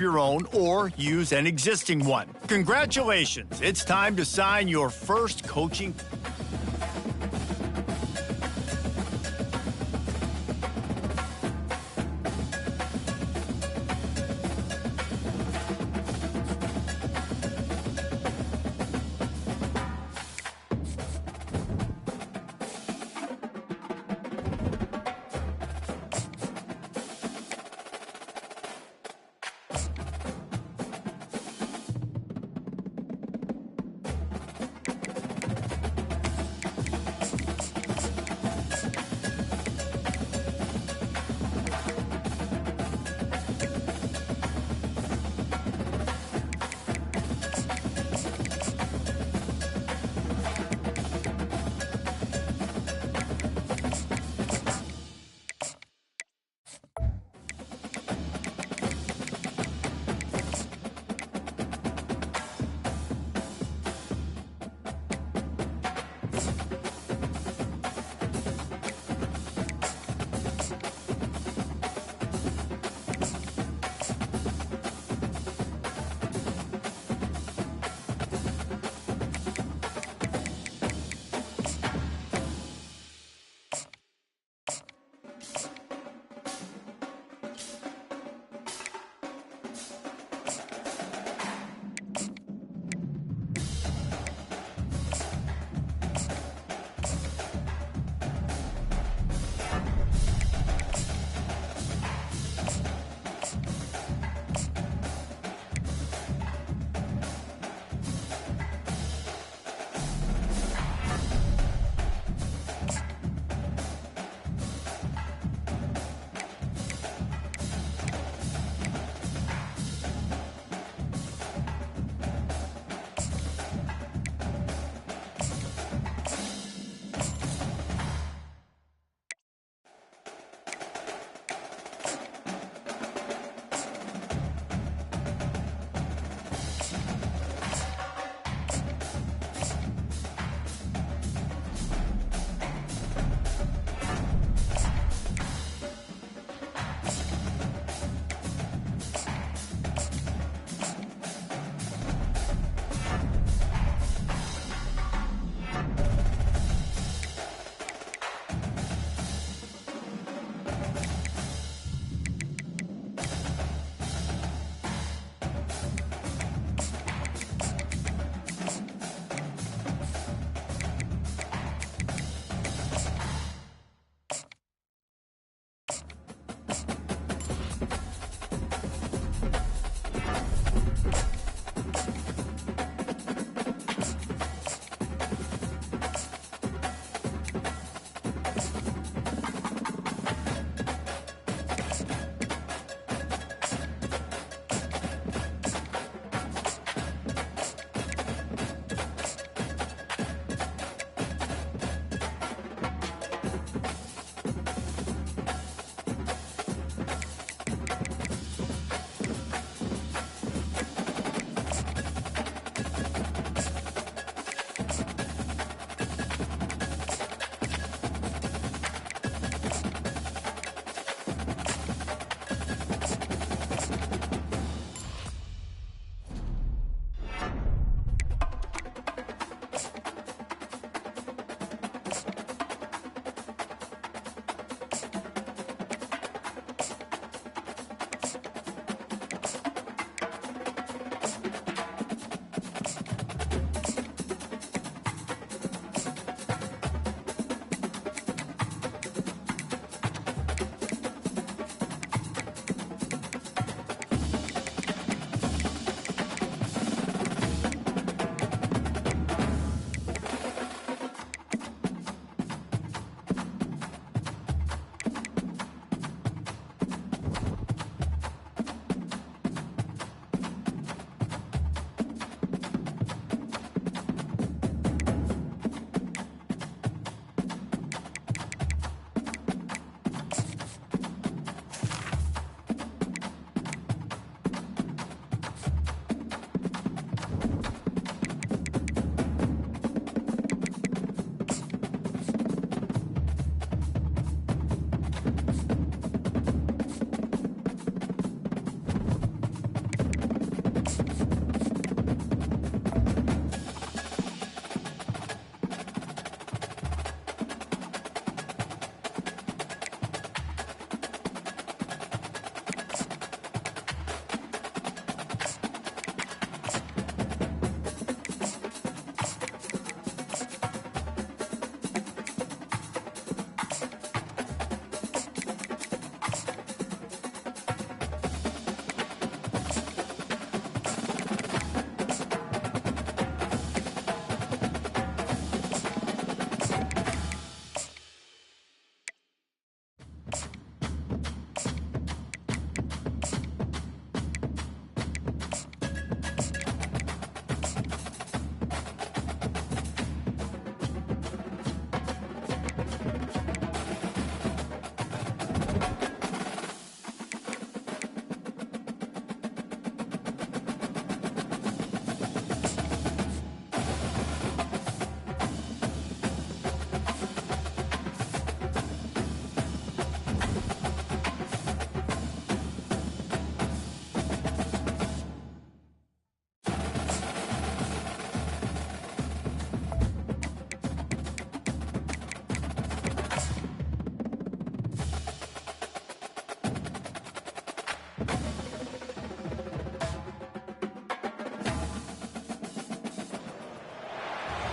your own or use an existing one. Congratulations, it's time to sign your first coaching.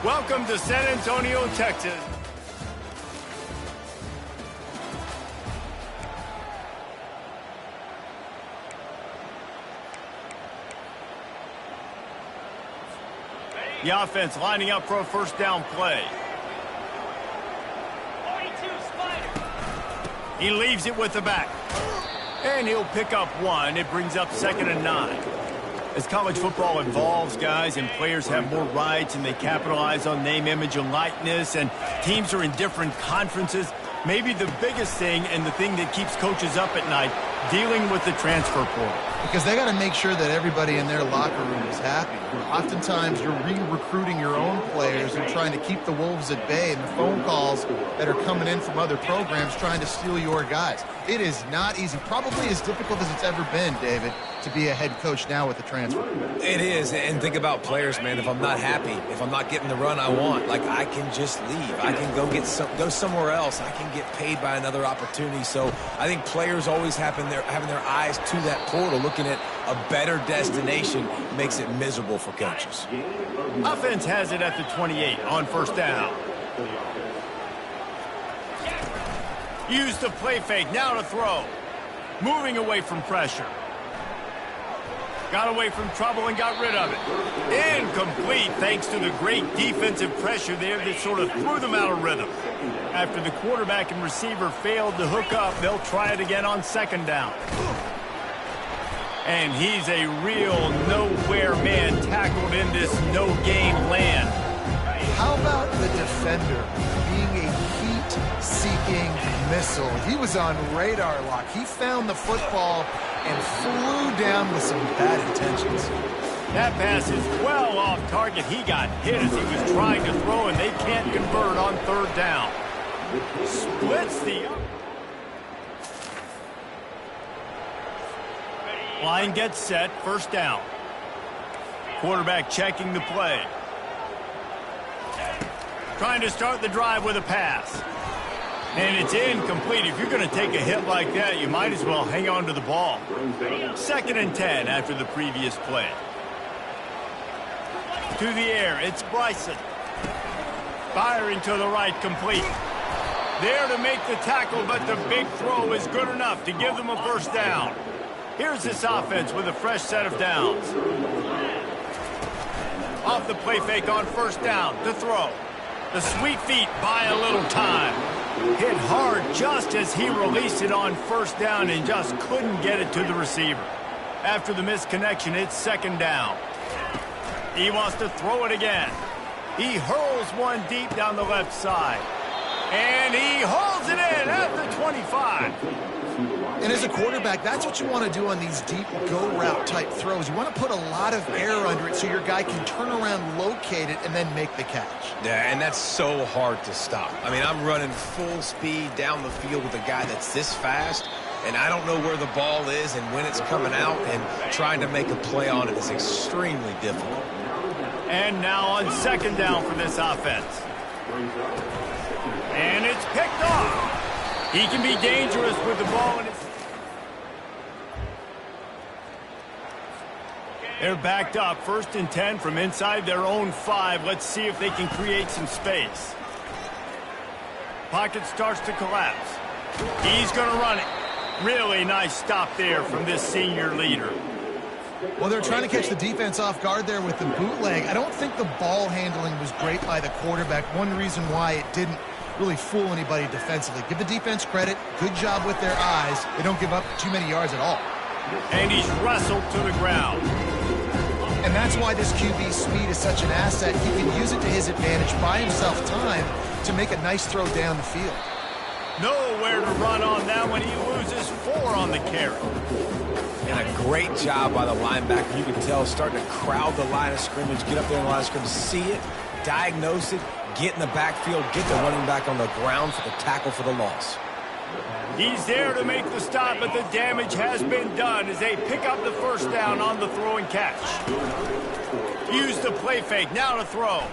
Welcome to San Antonio, Texas. The offense lining up for a first down play. He leaves it with the back. And he'll pick up one. It brings up 2nd and 9. As college football evolves, guys, and players have more rights and they capitalize on name, image, and likeness, and teams are in different conferences, maybe the biggest thing and the thing that keeps coaches up at night, dealing with the transfer portal. Because they got to make sure that everybody in their locker room is happy. Oftentimes, you're re-recruiting your own players and trying to keep the wolves at bay, and the phone calls that are coming in from other programs trying to steal your guys. It is not easy. Probably as difficult as it's ever been, David, to be a head coach now with the transfer. It is, and think about players, man. If I'm not happy, if I'm not getting the run I want, like, I can just leave. I can go somewhere else. I can get paid by another opportunity. So I think players always having their eyes to that portal, looking at a better destination, makes it miserable for coaches. Offense has it at the 28 on first down. Use the play fake, now to throw. Moving away from pressure. Got away from trouble and got rid of it. Incomplete thanks to the great defensive pressure there that sort of threw them out of rhythm. After the quarterback and receiver failed to hook up, they'll try it again on 2nd down. And he's a real nowhere man tackled in this no-gain land. How about the defender being a heat-seeking missile? He was on radar lock. He found the football and flew down with some bad intentions. That pass is well off target. He got hit as he was trying to throw, and they can't convert on 3rd down. Splits the... Line gets set, first down. Quarterback checking the play. Trying to start the drive with a pass. And it's incomplete. If you're going to take a hit like that, you might as well hang on to the ball. 2nd and 10 after the previous play. To the air, it's Bryson. Firing to the right, complete. There to make the tackle, but the big throw is good enough to give them a first down. Here's this offense with a fresh set of downs. Off the play fake on first down to throw. The sweet feet buy a little time. Hit hard just as he released it on first down and just couldn't get it to the receiver. After the misconnection, it's 2nd down. He wants to throw it again. He hurls one deep down the left side. And he hauls it in at the 25. And as a quarterback, that's what you want to do on these deep go route type throws. You want to put a lot of air under it so your guy can turn around, locate it, and then make the catch. Yeah, and that's so hard to stop. I mean, I'm running full speed down the field with a guy that's this fast, and I don't know where the ball is and when it's coming out, and trying to make a play on it is extremely difficult. And now on 2nd down for this offense. And it's picked off. He can be dangerous with the ball in his... They're backed up, 1st and 10 from inside their own 5. Let's see if they can create some space. Pocket starts to collapse. He's going to run it. Really nice stop there from this senior leader. Well, they're trying to catch the defense off guard there with the bootleg. I don't think the ball handling was great by the quarterback. One reason why it didn't really fool anybody defensively. Give the defense credit. Good job with their eyes. They don't give up too many yards at all. And he's wrestled to the ground. And that's why this QB's speed is such an asset. He can use it to his advantage, buy himself time to make a nice throw down the field. Nowhere to run on that one. He loses 4 on the carry. And a great job by the linebacker. You can tell, starting to crowd the line of scrimmage, get up there in the line of scrimmage, see it, diagnose it, get in the backfield, get the running back on the ground for the tackle for the loss. He's there to make the stop, but the damage has been done as they pick up the first down on the throw and catch. Use the play fake, now to throw.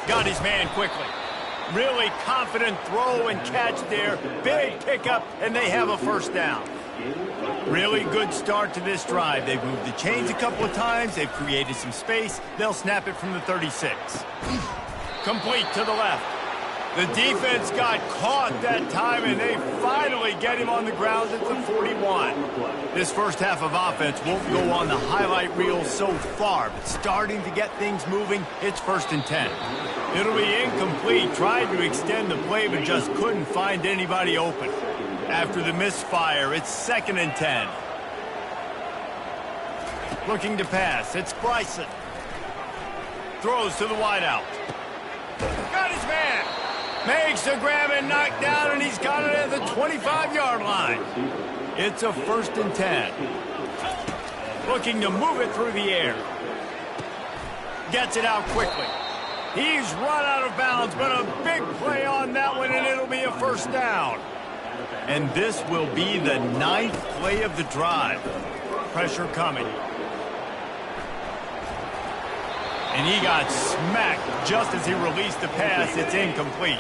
Got his man quickly. Really confident throw and catch there. Big pickup, and they have a first down. Really good start to this drive. They've moved the chains a couple of times. They've created some space. They'll snap it from the 36. Complete to the left. The defense got caught that time, and they finally get him on the ground at the 41. This first half of offense won't go on the highlight reel so far, but starting to get things moving, it's 1st and 10. It'll be incomplete, tried to extend the play, but just couldn't find anybody open. After the misfire, it's 2nd and 10. Looking to pass, it's Bryson. Throws to the wideout. Got his man. Makes the grab and knock down, and he's got it at the 25-yard line. It's a 1st and 10. Looking to move it through the air. Gets it out quickly. He's run out of bounds, but a big play on that one, and it'll be a 1st down. And this will be the 9th play of the drive. Pressure coming. And he got smacked just as he released the pass. It's incomplete.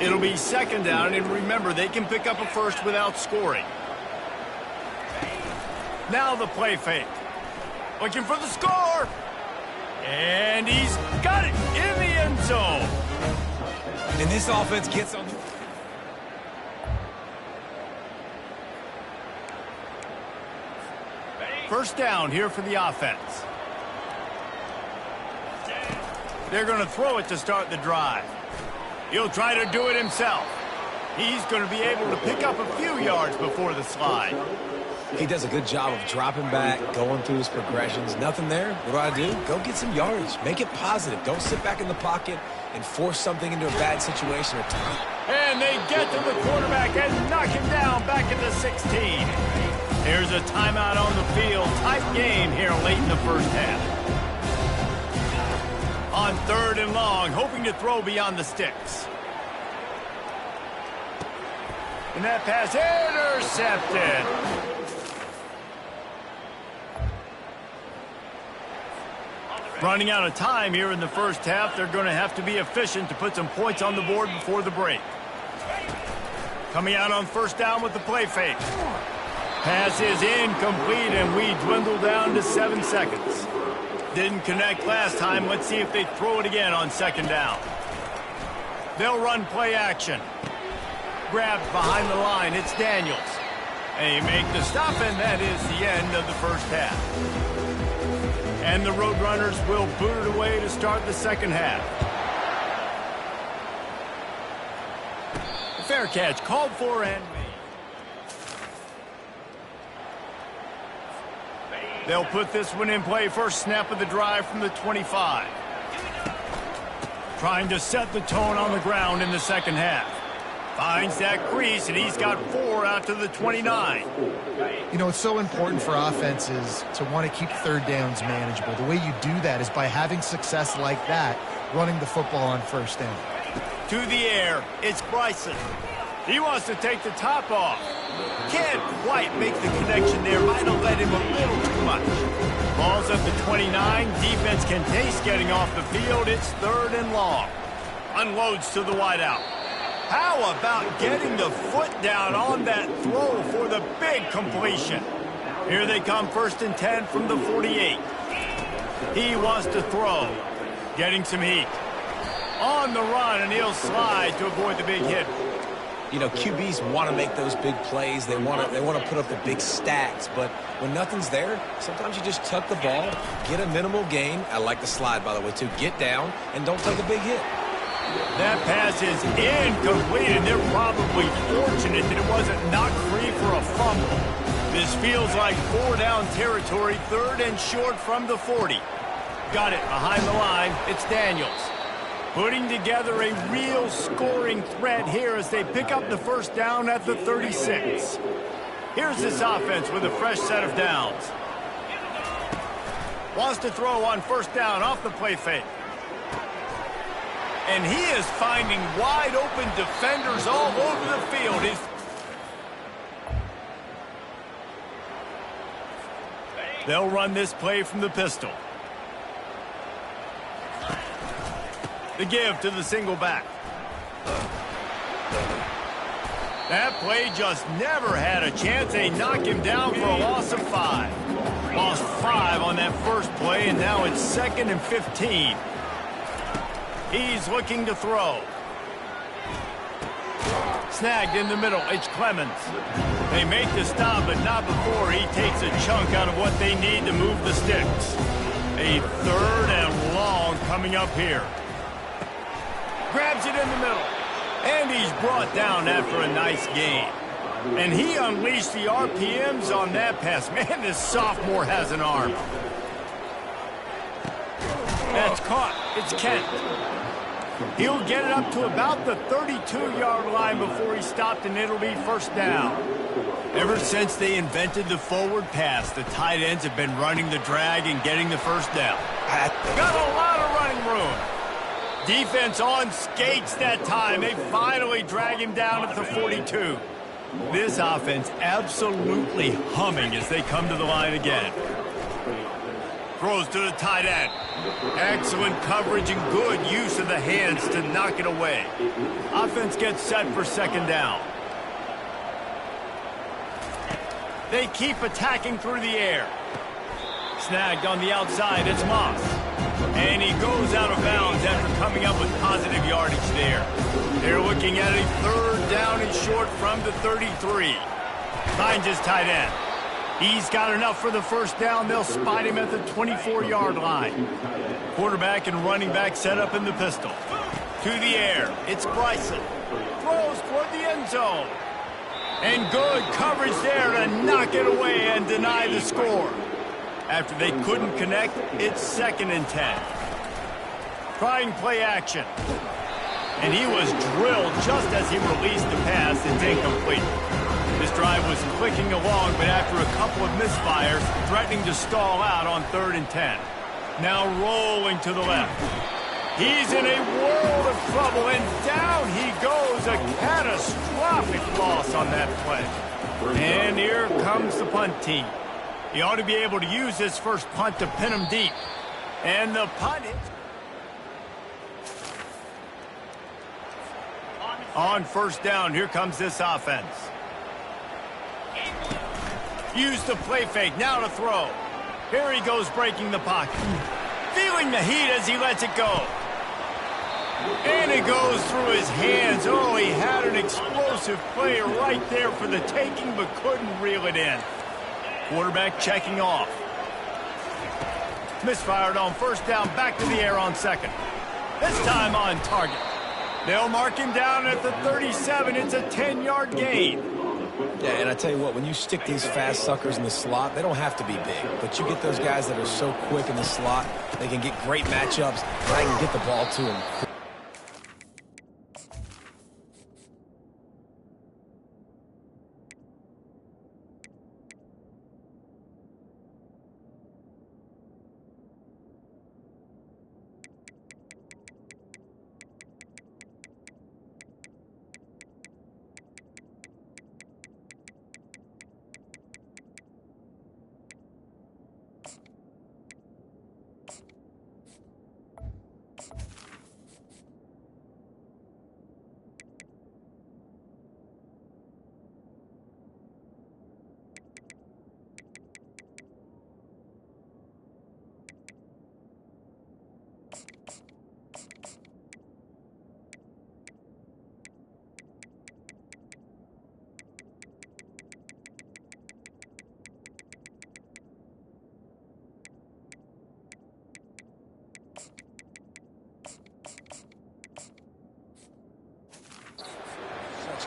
It'll be 2nd down, and remember, they can pick up a 1st without scoring. Now the play fake. Looking for the score. And he's got it in the end zone. And this offense gets on. 1st down here for the offense. They're going to throw it to start the drive. He'll try to do it himself. He's going to be able to pick up a few yards before the slide. He does a good job of dropping back, going through his progressions. Nothing there. What do? Go get some yardage. Make it positive. Don't sit back in the pocket and force something into a bad situation or time. And they get to the quarterback and knock him down back at the 16. Here's a timeout on the field. Tight game here late in the 1st half. On 3rd and long, hoping to throw beyond the sticks. And that pass intercepted. Running out of time here in the 1st half. They're going to have to be efficient to put some points on the board before the break. Coming out on 1st down with the play fake. Pass is incomplete, and we dwindle down to 7 seconds. Didn't connect last time. Let's see if they throw it again on 2nd down. They'll run play action. Grabbed behind the line. It's Daniels. They make the stop, and that is the end of the 1st half. And the Roadrunners will boot it away to start the 2nd half. Fair catch called for and made. They'll put this one in play. 1st snap of the drive from the 25. Trying to set the tone on the ground in the 2nd half. Finds that crease, and he's got 4 out to the 29. You know, it's so important for offenses to want to keep 3rd downs manageable. The way you do that is by having success like that, running the football on 1st down. To the air, it's Bryson. He wants to take the top off. Can't quite make the connection there. Might have let him a little too much. Ball's at the 29. Defense can taste getting off the field. It's 3rd and long. Unloads to the wideout. How about getting the foot down on that throw for the big completion? Here they come, 1st and 10 from the 48. He wants to throw. Getting some heat. On the run, and he'll slide to avoid the big hit. You know, QBs want to make those big plays. They want to put up the big stats. But when nothing's there, sometimes you just tuck the ball, get a minimal gain. I like the slide, by the way, too. Get down and don't take a big hit. That pass is incomplete, and they're probably fortunate that it wasn't knocked free for a fumble. This feels like 4-down territory, 3rd and short from the 40. Got it behind the line. It's Daniels. Putting together a real scoring threat here as they pick up the 1st down at the 36. Here's this offense with a fresh set of downs. Wants to throw on 1st down off the play fake. And he is finding wide open defenders all over the field. They'll run this play from the pistol. The give to the single back. That play just never had a chance. They knock him down for a loss of 5. Lost 5 on that first play, and now it's 2nd and 15. He's looking to throw. Snagged in the middle. It's Clemens. They make the stop, but not before he takes a chunk out of what they need to move the sticks. A 3rd and long coming up here. Grabs it in the middle. And he's brought down after a nice gain. And he unleashed the RPMs on that pass. Man, this sophomore has an arm. That's caught. It's Kent. He'll get it up to about the 32-yard line before he stopped, and it'll be 1st down. Ever since they invented the forward pass, the tight ends have been running the drag and getting the 1st down. Got a lot of running room. Defense on skates that time. They finally drag him down at the 42. This offense absolutely humming as they come to the line again. Throws to the tight end. Excellent coverage and good use of the hands to knock it away. Offense gets set for 2nd down. They keep attacking through the air. Snagged on the outside, it's Moss. And he goes out of bounds after coming up with positive yardage there. They're looking at a 3rd down and short from the 33. Finds his tight end. He's got enough for the 1st down. They'll spot him at the 24-yard line. Quarterback and running back set up in the pistol. To the air. It's Bryson. Throws toward the end zone. And good coverage there to knock it away and deny the score. After they couldn't connect, it's 2nd and 10. Trying play action. And he was drilled just as he released the pass. It's incomplete. This drive was clicking along, but after a couple of misfires, threatening to stall out on 3rd and 10. Now rolling to the left. He's in a world of trouble, and down he goes. A catastrophic loss on that play. And here comes the punt team. He ought to be able to use his first punt to pin him deep. And the punt is on 1st down. Here comes this offense. Use the play fake, now to throw. Here he goes breaking the pocket. Feeling the heat as he lets it go. And it goes through his hands. Oh, he had an explosive play right there for the taking, but couldn't reel it in. Quarterback checking off. Misfired on 1st down, back to the air on 2nd. This time on target. They'll mark him down at the 37. It's a 10-yard gain. Yeah, and I tell you what, when you stick these fast suckers in the slot, they don't have to be big. But you get those guys that are so quick in the slot, they can get great matchups, and I can get the ball to them.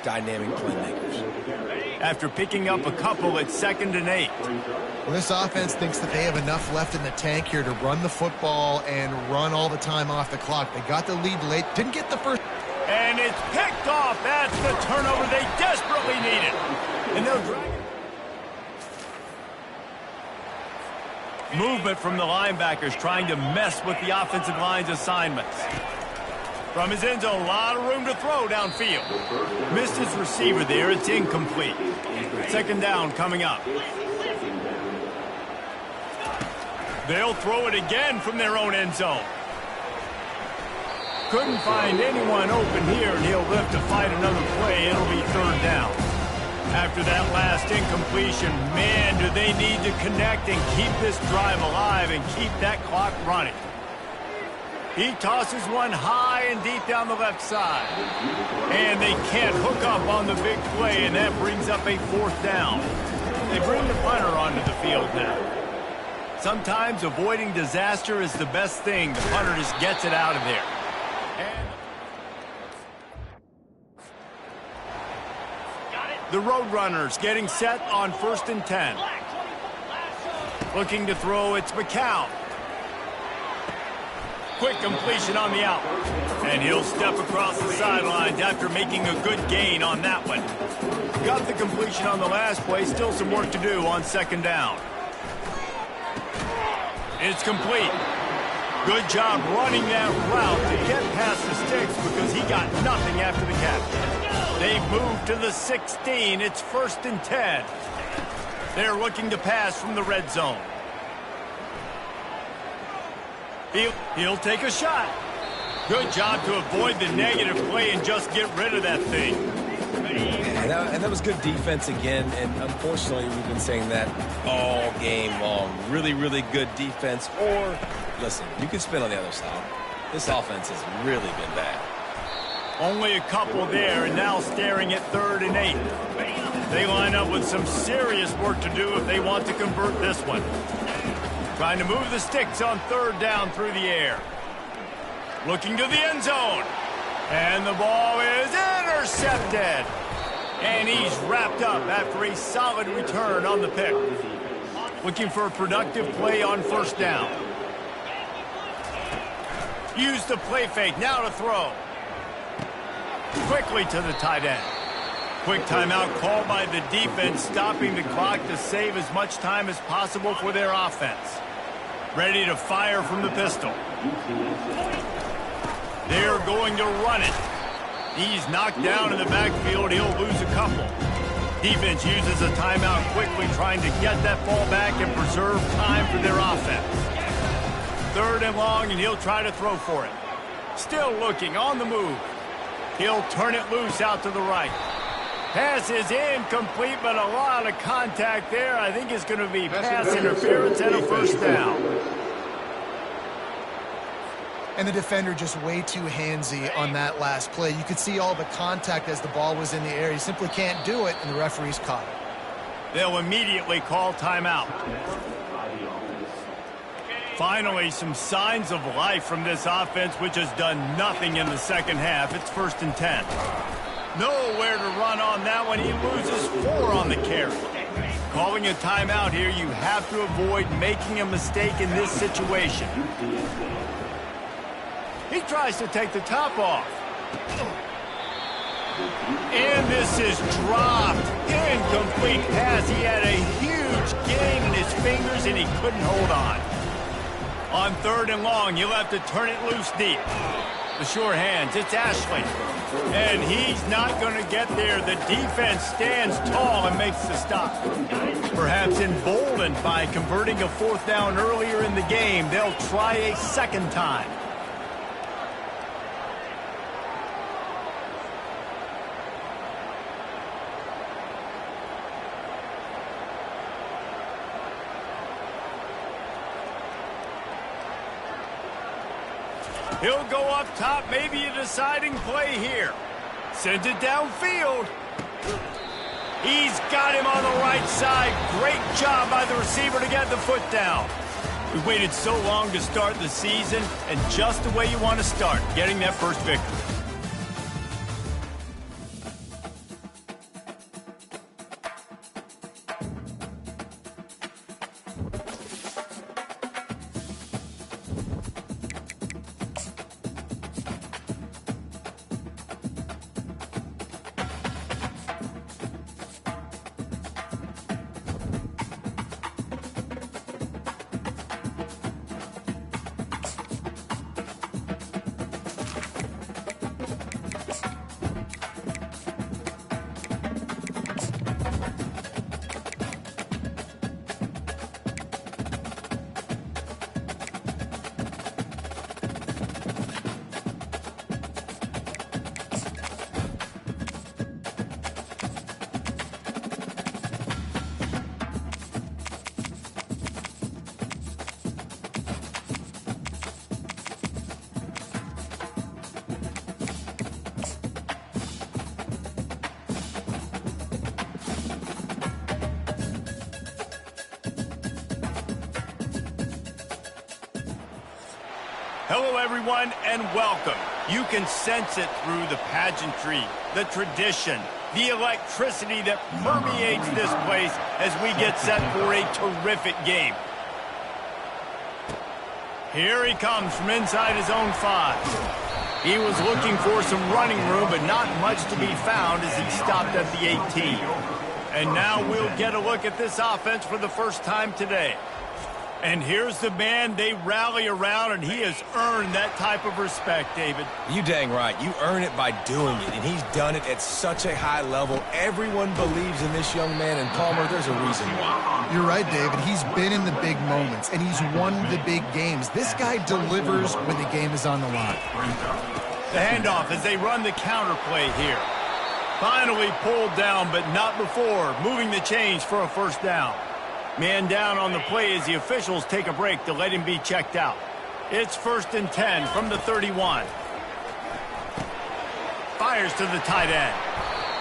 Dynamic playmakers. After picking up a couple, it's 2nd and 8. Well, this offense thinks that they have enough left in the tank here to run the football and run all the time off the clock. They got the lead late, didn't get the first. And it's picked off. That's the turnover they desperately needed. And they'll drag it. Movement from the linebackers trying to mess with the offensive line's assignments. From his end zone, a lot of room to throw downfield. Missed his receiver there. It's incomplete. 2nd down coming up. They'll throw it again from their own end zone. Couldn't find anyone open here, and he'll live to fight another play. It'll be third down. After that last incompletion, man, do they need to connect and keep this drive alive and keep that clock running. He tosses one high and deep down the left side. And they can't hook up on the big play, and that brings up a fourth down. They bring the punter onto the field now. Sometimes avoiding disaster is the best thing. The punter just gets it out of there. The Roadrunners getting set on 1st and 10. Looking to throw, it's McCown. Quick completion on the out. And he'll step across the sidelines after making a good gain on that one. Got the completion on the last play, still some work to do on 2nd down. It's complete. Good job running that route to get past the sticks because he got nothing after the catch. They've moved to the 16. It's 1st and 10. They're looking to pass from the red zone. He'll take a shot. Good job to avoid the negative play and just get rid of that thing. And that was good defense again, and unfortunately we've been saying that all game long. Really, really good defense. Or, listen, you can spin on the other side. This offense has really been bad. Only a couple there, and now staring at 3rd and 8. They line up with some serious work to do if they want to convert this one. Trying to move the sticks on 3rd down through the air. Looking to the end zone. And the ball is intercepted. And he's wrapped up after a solid return on the pick. Looking for a productive play on 1st down. Use the play fake, now to throw. Quickly to the tight end. Quick timeout called by the defense, stopping the clock to save as much time as possible for their offense. Ready to fire from the pistol. They're going to run it. He's knocked down in the backfield. He'll lose a couple. Defense uses a timeout quickly, trying to get that ball back and preserve time for their offense. 3rd and long, and he'll try to throw for it. Still looking, on the move. He'll turn it loose out to the right. Pass is incomplete, but a lot of contact there. I think it's going to be pass interference and a 1st down. And the defender just way too handsy on that last play. You could see all the contact as the ball was in the air. He simply can't do it, and the referee's caught it. They'll immediately call timeout. Finally, some signs of life from this offense, which has done nothing in the 2nd half. It's 1st and 10. Nowhere to run on that one. He loses 4 on the carry. Calling a timeout here, you have to avoid making a mistake in this situation. He tries to take the top off. And this is dropped. Incomplete pass. He had a huge gain in his fingers, and he couldn't hold on. On 3rd and long, you'll have to turn it loose deep. The sure hands, it's Ashley. And he's not going to get there. The defense stands tall and makes the stop. Perhaps emboldened by converting a 4th down earlier in the game, they'll try a 2nd time. He'll go up top, maybe a deciding play here. Sends it downfield. He's got him on the right side. Great job by the receiver to get the foot down. We waited so long to start the season, and just the way you want to start, getting that first victory. Hello, everyone, and welcome. You can sense it through the pageantry, the tradition, the electricity that permeates this place as we get set for a terrific game. Here he comes from inside his own 5. He was looking for some running room, but not much to be found as he stopped at the 18. And now we'll get a look at this offense for the first time today. And here's the man they rally around, and he has earned that type of respect, David. You dang right. You earn it by doing it, and he's done it at such a high level. Everyone believes in this young man, and Palmer, there's a reason why. You're right, David. He's been in the big moments, and he's won the big games. This guy delivers when the game is on the line. The handoff as they run the counter play here. Finally pulled down, but not before moving the chains for a first down. Man down on the play as the officials take a break to let him be checked out. It's 1st and 10 from the 31. Fires to the tight end.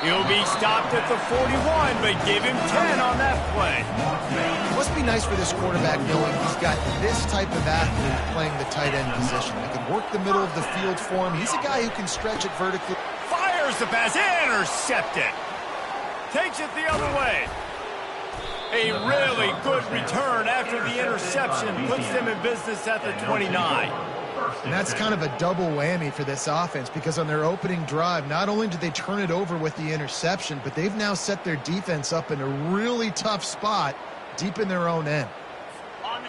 He'll be stopped at the 41, but give him 10 on that play. It must be nice for this quarterback knowing he's got this type of athlete playing the tight end position. He can work the middle of the field for him. He's a guy who can stretch it vertically. Fires the pass, intercepted. Takes it the other way. A really good return after the interception puts them in business at the 29. And that's kind of a double whammy for this offense because on their opening drive, not only did they turn it over with the interception, but they've now set their defense up in a really tough spot deep in their own end.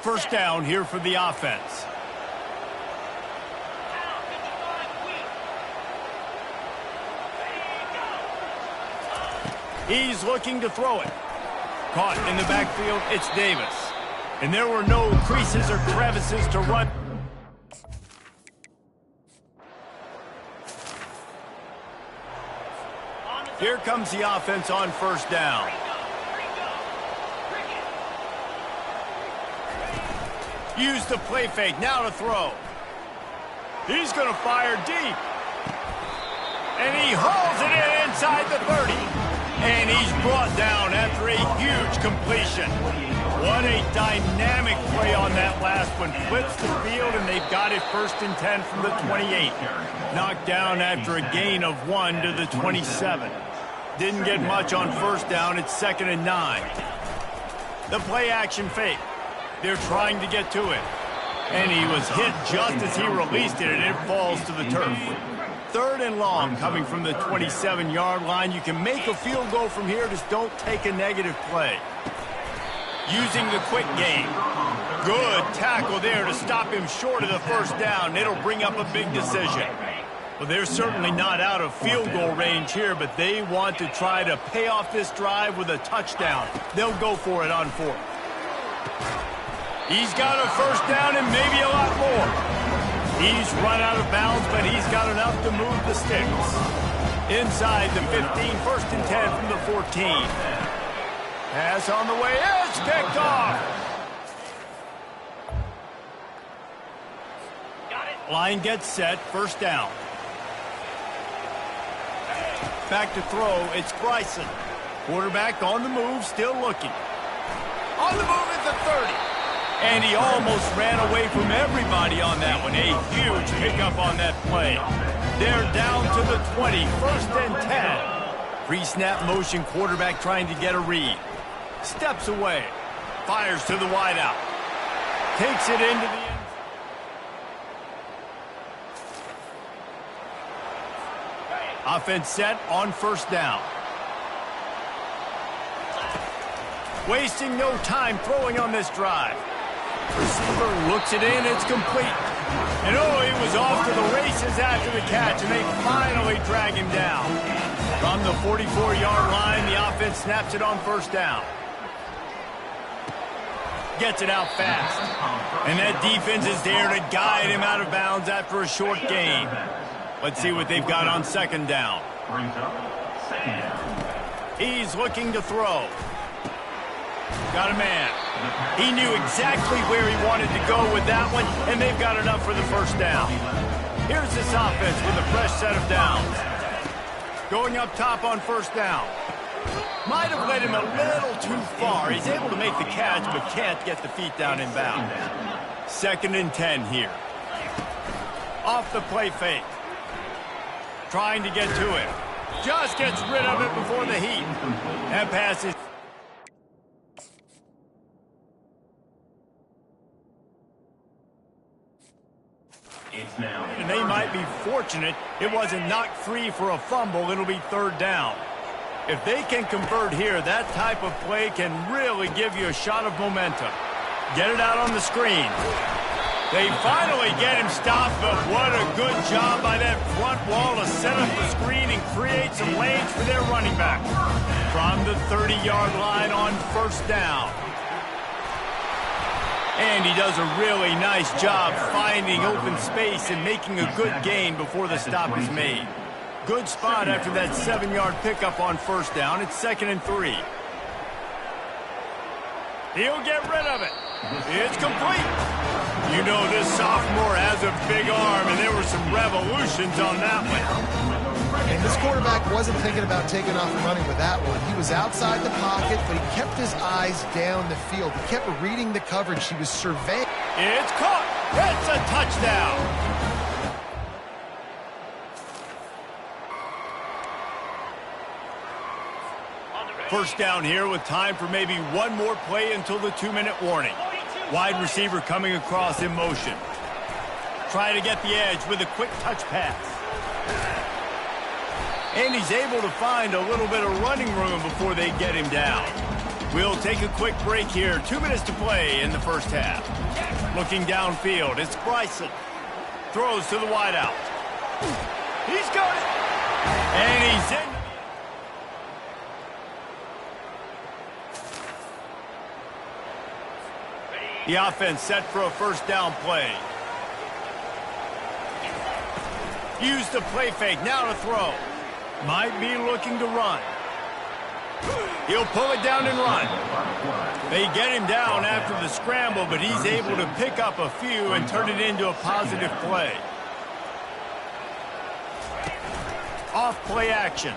First down here for the offense. He's looking to throw it. Caught in the backfield, it's Davis. And there were no creases or crevices to run. Here comes the offense on first down. Use the play fake, now to throw. He's going to fire deep. And he hauls it in inside the 30. And he's brought down after a huge completion. What a dynamic play on that last one. Flips the field, and they've got it 1st and 10 from the 28. Knocked down after a gain of 1 to the 27. Didn't get much on first down. It's 2nd and 9. The play action fake. They're trying to get to it. And he was hit just as he released it, and it falls to the turf. 3rd and long coming from the 27-yard line. You can make a field goal from here, just don't take a negative play. Using the quick game. Good tackle there to stop him short of the first down. It'll bring up a big decision. Well, they're certainly not out of field goal range here, but they want to try to pay off this drive with a touchdown. They'll go for it on 4th. He's got a first down and maybe a lot more. He's run out of bounds, but he's got enough to move the sticks. Inside the 15, 1st and 10 from the 14. Pass on the way, it's picked off. Line gets set, first down. Back to throw, it's Bryson. Quarterback on the move, still looking. On the move at the 30. And he almost ran away from everybody on that one. A huge pickup on that play. They're down to the 20, 1st and 10. Pre-snap motion, quarterback trying to get a read. Steps away. Fires to the wideout. Takes it into the end. Offense set on first down. Wasting no time throwing on this drive. Receiver looks it in, it's complete. And oh, he was off to the races after the catch, and they finally drag him down. From the 44-yard line, the offense snaps it on first down. Gets it out fast. And that defense is there to guide him out of bounds after a short gain. Let's see what they've got on second down. He's looking to throw. Got a man. He knew exactly where he wanted to go with that one, and they've got enough for the first down. Here's this offense with a fresh set of downs. Going up top on first down. Might have led him a little too far. He's able to make the catch, but can't get the feet down in bounds. 2nd and 10 here. Off the play fake. Trying to get to it. Just gets rid of it before the heat. That pass is... And they might be fortunate it wasn't knocked free for a fumble. It'll be third down. If they can convert here, that type of play can really give you a shot of momentum. Get it out on the screen. They finally get him stopped, but what a good job by that front wall to set up the screen and create some lanes for their running back. From the 30-yard line on first down. And he does a really nice job finding open space and making a good gain before the stop is made. Good spot after that 7-yard pickup on first down. It's 2nd and 3. He'll get rid of it. It's complete. You know this sophomore has a big arm, and there were some revolutions on that one. And this quarterback wasn't thinking about taking off and running with that one. He was outside the pocket, but he kept his eyes down the field. He kept reading the coverage. He was surveying. It's caught. It's a touchdown. First down here with time for maybe one more play until the 2-minute warning. Wide receiver coming across in motion. Trying to get the edge with a quick touch pass. And he's able to find a little bit of running room before they get him down. We'll take a quick break here. 2 minutes to play in the first half. Looking downfield, it's Bryson. Throws to the wideout. He's got it. And he's in. The offense set for a first down play. Use the play fake, now to throw. Might be looking to run. He'll pull it down and run. They get him down after the scramble, but he's able to pick up a few and turn it into a positive play. Off play action.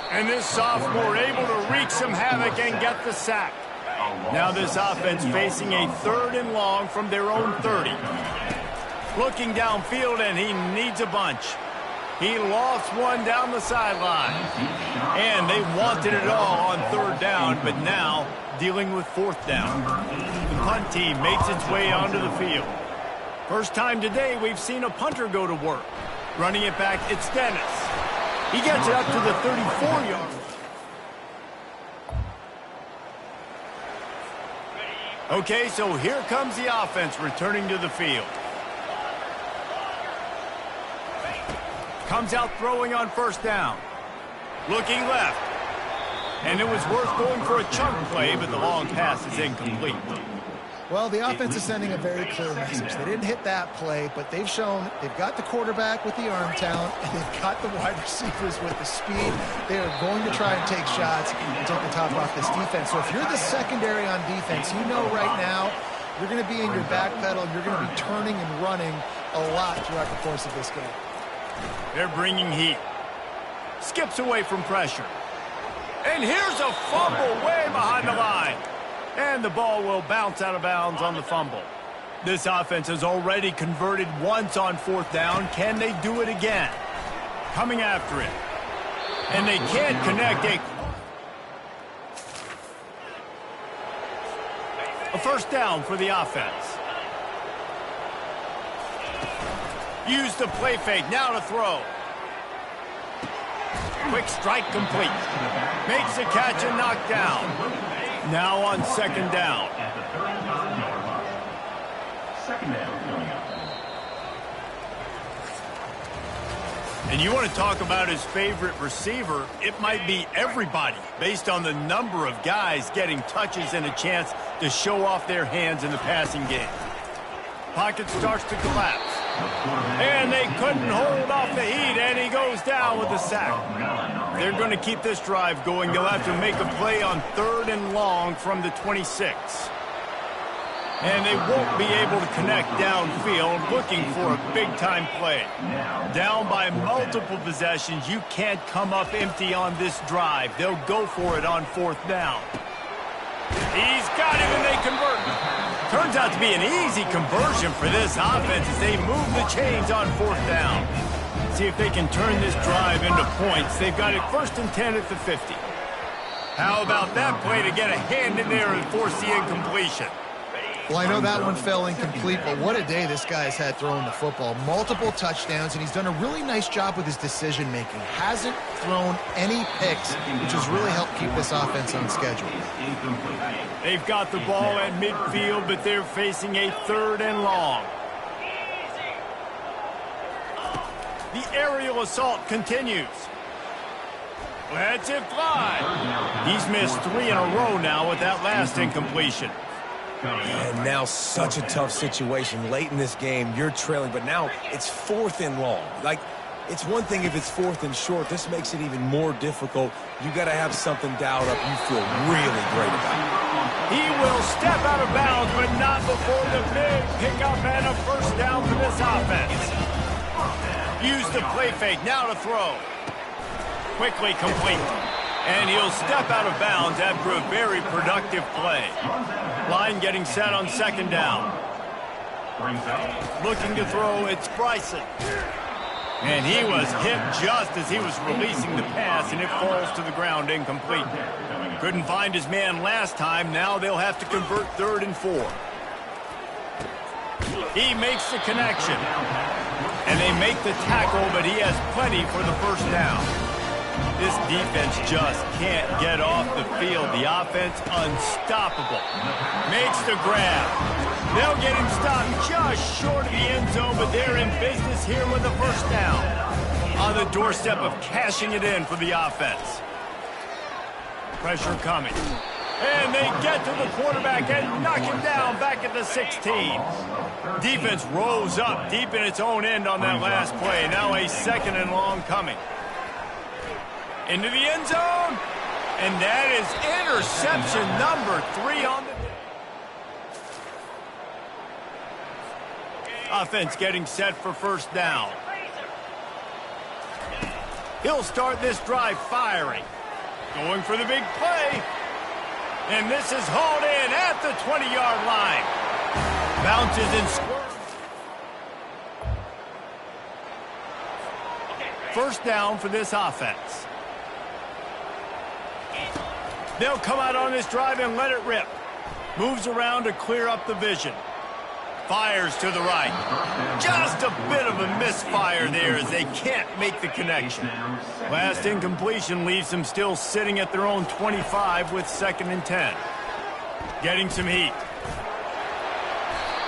And this sophomore able to wreak some havoc and get the sack. Now this offense facing a 3rd and long from their own 30. Looking downfield, and he needs a bunch. He lost one down the sideline. And they wanted it all on 3rd down, but now dealing with 4th down. The punt team makes its way onto the field. First time today we've seen a punter go to work. Running it back, it's Dennis. He gets it up to the 34-yard. Okay, so here comes the offense returning to the field. Comes out throwing on first down. Looking left. And it was worth going for a chunk play, but the long pass is incomplete. Well, the offense is sending a very clear message. They didn't hit that play, but they've shown they've got the quarterback with the arm talent, and they've got the wide receivers with the speed. They are going to try and take shots and take the top off this defense. So if you're the secondary on defense, you know right now you're going to be in your back pedal. You're going to be turning and running a lot throughout the course of this game. They're bringing heat. Skips away from pressure. And here's a fumble way behind the line. And the ball will bounce out of bounds on the fumble. This offense has already converted once on 4th down. Can they do it again? Coming after it. And they can't connect. A first down for the offense. Use the play fake, now to throw. Quick strike complete. Makes the catch and knocked down. Now on 2nd down. And you want to talk about his favorite receiver, it might be everybody based on the number of guys getting touches and a chance to show off their hands in the passing game. Pocket starts to collapse. And they couldn't hold off the heat, and he goes down with the sack. They're going to keep this drive going. They'll have to make a play on 3rd and long from the 26. And they won't be able to connect downfield, looking for a big-time play. Down by multiple possessions, you can't come up empty on this drive. They'll go for it on 4th down. He's got him, and they convert. Turns out to be an easy conversion for this offense as they move the chains on 4th down. See if they can turn this drive into points. They've got it 1st and 10 at the 50. How about that play to get a hand in there and force the incompletion? Well, I know that one fell incomplete, but what a day this guy's had throwing the football. Multiple touchdowns, and he's done a really nice job with his decision-making. Hasn't thrown any picks, which has really helped keep this offense on schedule. They've got the ball at midfield, but they're facing a 3rd and long. The aerial assault continues. Lets it fly. He's missed 3 in a row now with that last incompletion. And now such a tough situation. Late in this game, you're trailing, but now it's 4th and long. Like, it's one thing if it's 4th and short. This makes it even more difficult. You got to have something dialed up you feel really great about. He will step out of bounds, but not before the big pickup and a 1st down for this offense. Use the play fake, now to throw. Quickly complete. And he'll step out of bounds after a very productive play. Line getting set on 2nd down. Looking to throw, it's Bryson. And he was hit just as he was releasing the pass, and it falls to the ground incomplete. Couldn't find his man last time. Now they'll have to convert 3rd and 4. He makes the connection. And they make the tackle, but he has plenty for the 1st down. This defense just can't get off the field. The offense unstoppable. Makes the grab. They'll get him stopped just short of the end zone, but they're in business here with the 1st down. On the doorstep of cashing it in for the offense. Pressure coming. And they get to the quarterback and knock him down back at the 16. Defense rolls up deep in its own end on that last play. Now a 2nd and long coming. Into the end zone. And that is interception number 3 on the day. Offense getting set for 1st down. He'll start this drive firing. Going for the big play. And this is hauled in at the 20-yard line. Bounces and squirms. 1st down for this offense. They'll come out on this drive and let it rip. Moves around to clear up the vision. Fires to the right. Just a bit of a misfire there as they can't make the connection. Last incompletion leaves them still sitting at their own 25 with 2nd and 10. Getting some heat.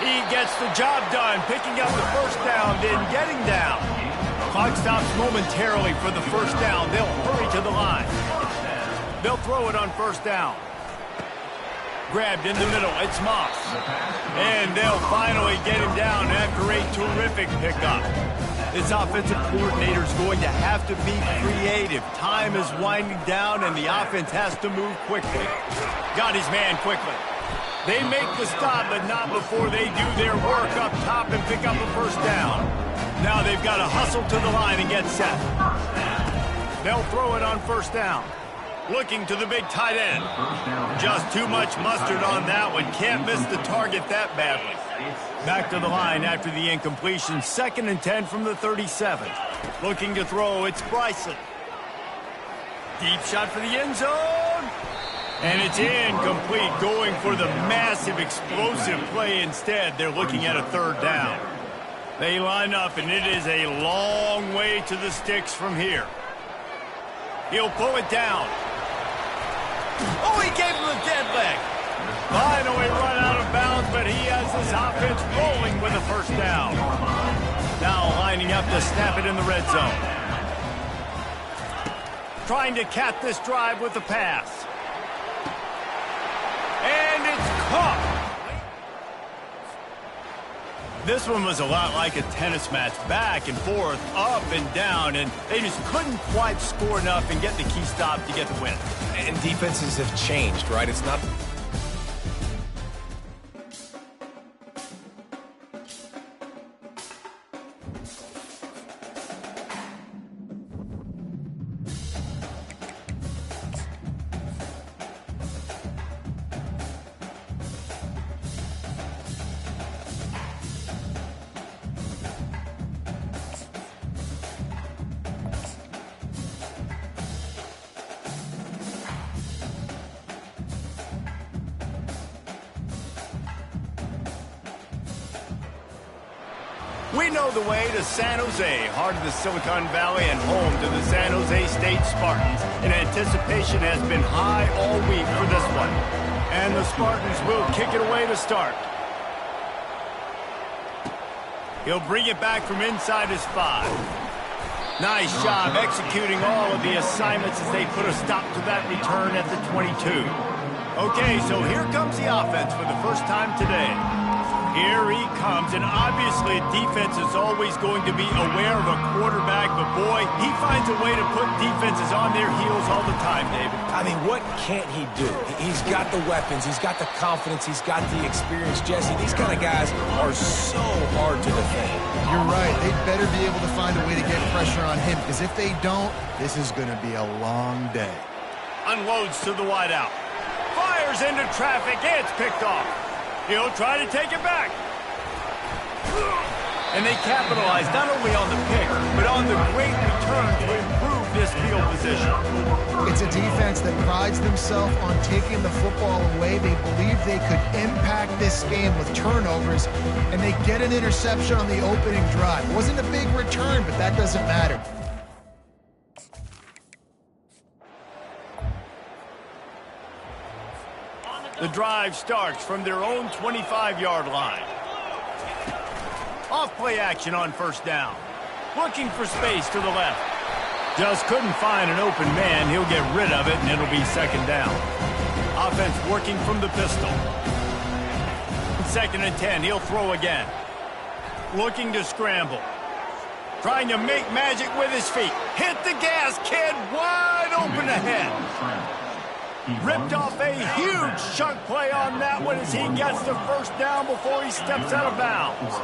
He gets the job done, picking up the 1st down, then getting down. Clock stops momentarily for the 1st down. They'll hurry to the line. They'll throw it on 1st down. Grabbed in the middle, it's Moss. And they'll finally get him down after a terrific pickup. This offensive coordinator is going to have to be creative. Time is winding down, and the offense has to move quickly. Got his man quickly. They make the stop, but not before they do their work up top and pick up a 1st down. Now they've got to hustle to the line and get set. They'll throw it on 1st down. Looking to the big tight end. Just too much mustard on that one. Can't miss the target that badly. Back to the line after the incompletion. 2nd and 10 from the 37. Looking to throw, it's Bryson. Deep shot for the end zone. And it's incomplete. Going for the massive explosive play instead. They're looking at a 3rd down. They line up, and it is a long way to the sticks from here. He'll pull it down. Oh, he gave him the dead leg. Finally run out of bounds, but he has this offense rolling with a 1st down. Now lining up to snap it in the red zone. Trying to cap this drive with the pass. And it's caught. This one was a lot like a tennis match, back and forth, up and down, and they just couldn't quite score enough and get the key stop to get the win. And defenses have changed, right? It's not... We know the way to San Jose, heart of the Silicon Valley and home to the San Jose State Spartans. And anticipation has been high all week for this one. And the Spartans will kick it away to start. He'll bring it back from inside his 5. Nice job executing all of the assignments as they put a stop to that return at the 22. Okay, so here comes the offense for the first time today. Here he comes, and obviously defense is always going to be aware of a quarterback, but boy, he finds a way to put defenses on their heels all the time, David. I mean, what can't he do? He's got the weapons, he's got the confidence, he's got the experience. Jesse, these kind of guys are so hard to defend. You're right. They'd better be able to find a way to get pressure on him, because if they don't, this is going to be a long day. Unloads to the wideout. Fires into traffic. It's picked off. He'll try to take it back. And they capitalize not only on the pick, but on the great return to improve this field position. It's a defense that prides themselves on taking the football away. They believe they could impact this game with turnovers, and they get an interception on the opening drive. It wasn't a big return, but that doesn't matter. The drive starts from their own 25-yard line. Off play action on first down. Looking for space to the left. Just couldn't find an open man. He'll get rid of it, and it'll be second down. Offense working from the pistol. 2nd and 10. He'll throw again. Looking to scramble. Trying to make magic with his feet. Hit the gas, kid. Wide open ahead. Ripped off a huge chunk play on that one as he gets the first down before he steps out of bounds.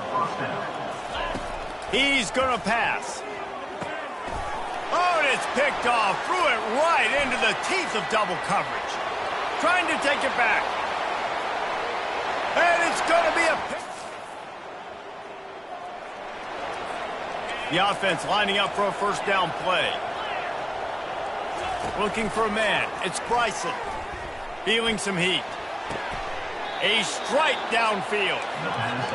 He's going to pass. Oh, and it's picked off. Threw it right into the teeth of double coverage. Trying to take it back. And it's going to be a pick. The offense lining up for a first down play. Looking for a man. It's Bryson. Feeling some heat. A strike downfield.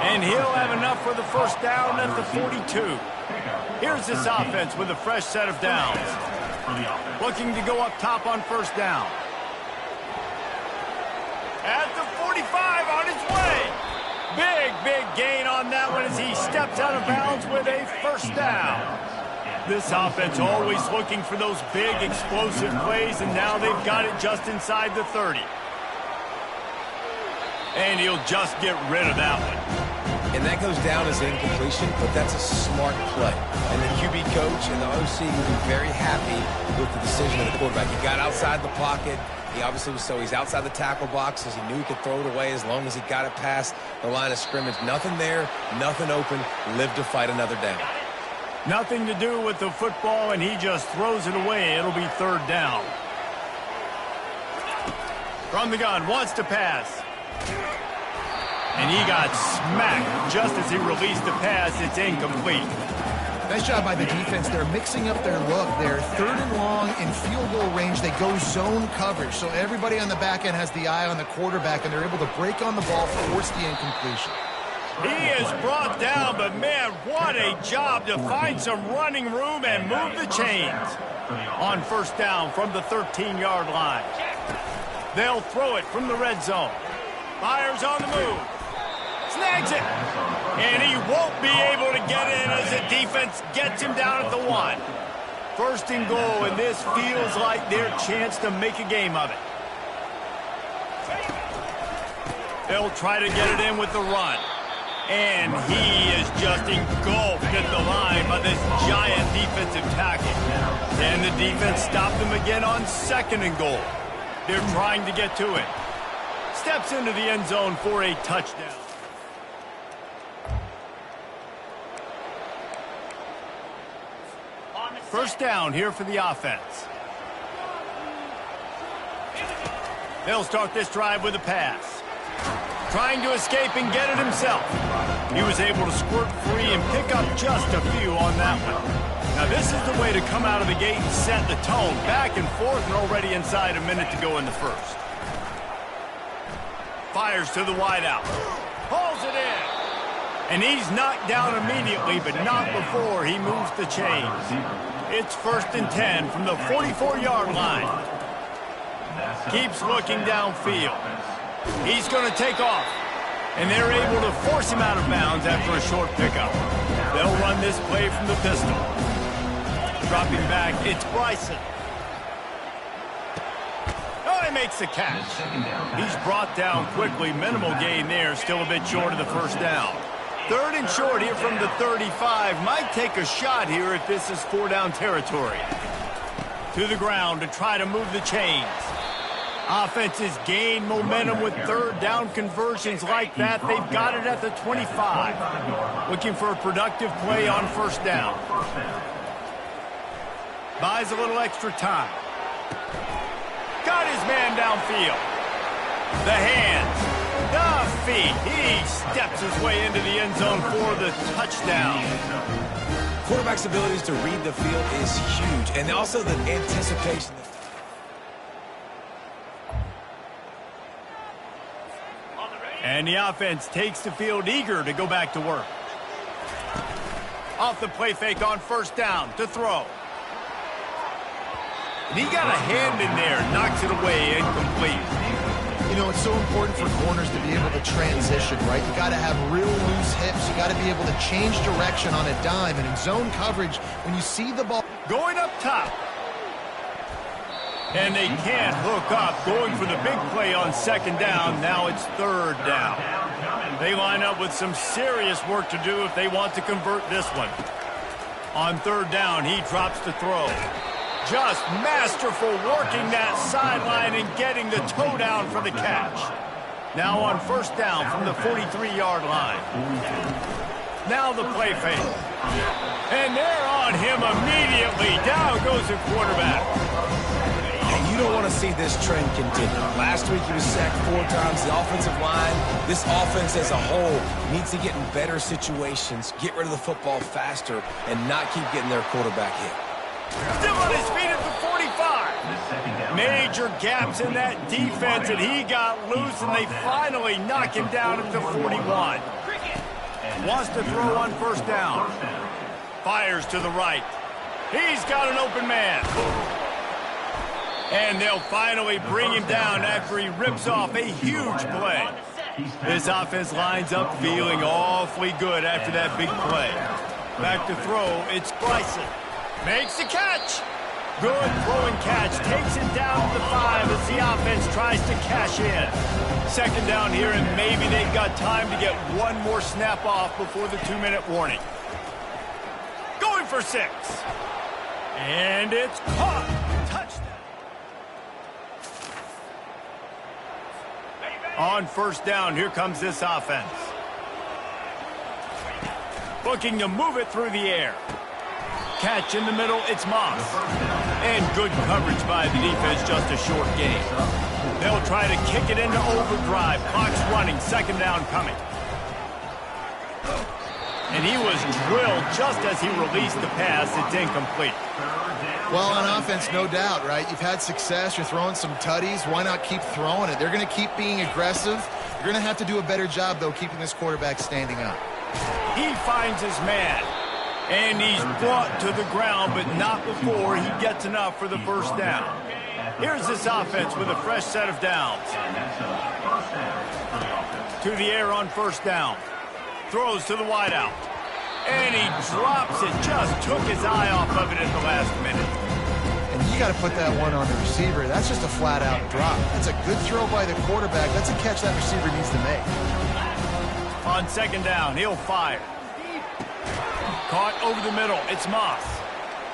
And he'll have enough for the first down at the 42. Here's this offense with a fresh set of downs. Looking to go up top on first down. At the 45 on his way. Big gain on that one as he steps out of bounds with a first down. This offense always looking for those big, explosive plays, and now they've got it just inside the 30. And he'll just get rid of that one. And that goes down as incompletion, but that's a smart play. And the QB coach and the OC will be very happy with the decision of the quarterback. He got outside the pocket. He obviously was he's outside the tackle boxes. He knew he could throw it away as long as he got it past the line of scrimmage. Nothing there, nothing open. Live to fight another down. Nothing to do with the football, and he just throws it away. It'll be third down. From the gun, wants to pass. And he got smacked just as he released the pass. It's incomplete. Nice job by the defense. They're mixing up their look. They're 3rd and long in field goal range. They go zone coverage. So everybody on the back end has the eye on the quarterback, and they're able to break on the ball, force the incompletion. He is brought down, but man, what a job to find some running room and move the chains. On first down from the 13-yard line. They'll throw it from the red zone. Fires on the move. Snags it. And he won't be able to get in as the defense gets him down at the 1. First and goal, and this feels like their chance to make a game of it. They'll try to get it in with the run. And he is just engulfed at the line by this giant defensive tackle. And the defense stopped him again on 2nd and goal. They're trying to get to it. Steps into the end zone for a touchdown. First down here for the offense. They'll start this drive with a pass. Trying to escape and get it himself. He was able to squirt free and pick up just a few on that one. Now this is the way to come out of the gate and set the tone. Back and forth and already inside a minute to go in the first. Fires to the wideout. Pulls it in. And he's knocked down immediately, but not before he moves the chains. It's 1st and 10 from the 44-yard line. Keeps looking downfield. He's going to take off. And they're able to force him out of bounds after a short pickup. They'll run this play from the pistol. Dropping back, it's Bryson. Oh, he makes the catch. He's brought down quickly. Minimal gain there. Still a bit short of the first down. 3rd and short here from the 35. Might take a shot here if this is 4-down territory. To the ground to try to move the chains. Offenses gain momentum with 3rd down conversions like that. They've got it at the 25. Looking for a productive play on 1st down. Buys a little extra time. Got his man downfield. The hands, the feet. He steps his way into the end zone for the touchdown. Quarterback's abilities to read the field is huge, and also the anticipation. And the offense takes the field eager to go back to work. Off the play fake on 1st down to throw. And he got a hand in there, knocks it away, incomplete. You know, it's so important for corners to be able to transition, right? You got to have real loose hips. You got to be able to change direction on a dime. And in zone coverage, when you see the ball going up top. And they can't hook up, going for the big play on 2nd down. Now it's 3rd down. They line up with some serious work to do if they want to convert this one. On 3rd down, he drops to throw. Just masterful working that sideline and getting the toe down for the catch. Now on 1st down from the 43-yard line. Now the play fake. And they're on him immediately. Down goes the quarterback. You don't want to see this trend continue. Last week he was sacked 4 times. The offensive line, this offense as a whole, needs to get in better situations, get rid of the football faster, and not keep getting their quarterback hit. Still on his feet at the 45. Major gaps in that defense, and he got loose, and they finally knock him down at the 41. Wants to throw on 1st down. Fires to the right. He's got an open man. And they'll finally bring him down after he rips off a huge play. This offense lines up feeling awfully good after that big play. Back to throw, it's Bryson. Makes the catch. Good throwing catch. Takes it down to the 5 as the offense tries to cash in. 2nd down here, and maybe they've got time to get one more snap off before the 2-minute warning. Going for 6. And it's caught. Touchdown. On 1st down, here comes this offense. Looking to move it through the air. Catch in the middle, it's Moss. And good coverage by the defense, just a short gain. They'll try to kick it into overdrive. Clock's running, 2nd down coming. And he was drilled just as he released the pass. It's incomplete. Well, on offense, no doubt, right? You've had success. You're throwing some tutties. Why not keep throwing it? They're going to keep being aggressive. You're going to have to do a better job, though, keeping this quarterback standing up. He finds his man. And he's brought to the ground, but not before he gets enough for the 1st down. Here's this offense with a fresh set of downs. To the air on 1st down. Throws to the wideout. And he drops it. Just took his eye off of it at the last minute. And you got to put that one on the receiver. That's just a flat-out drop. That's a good throw by the quarterback. That's a catch that receiver needs to make. On 2nd down, he'll fire. Caught over the middle. It's Moss.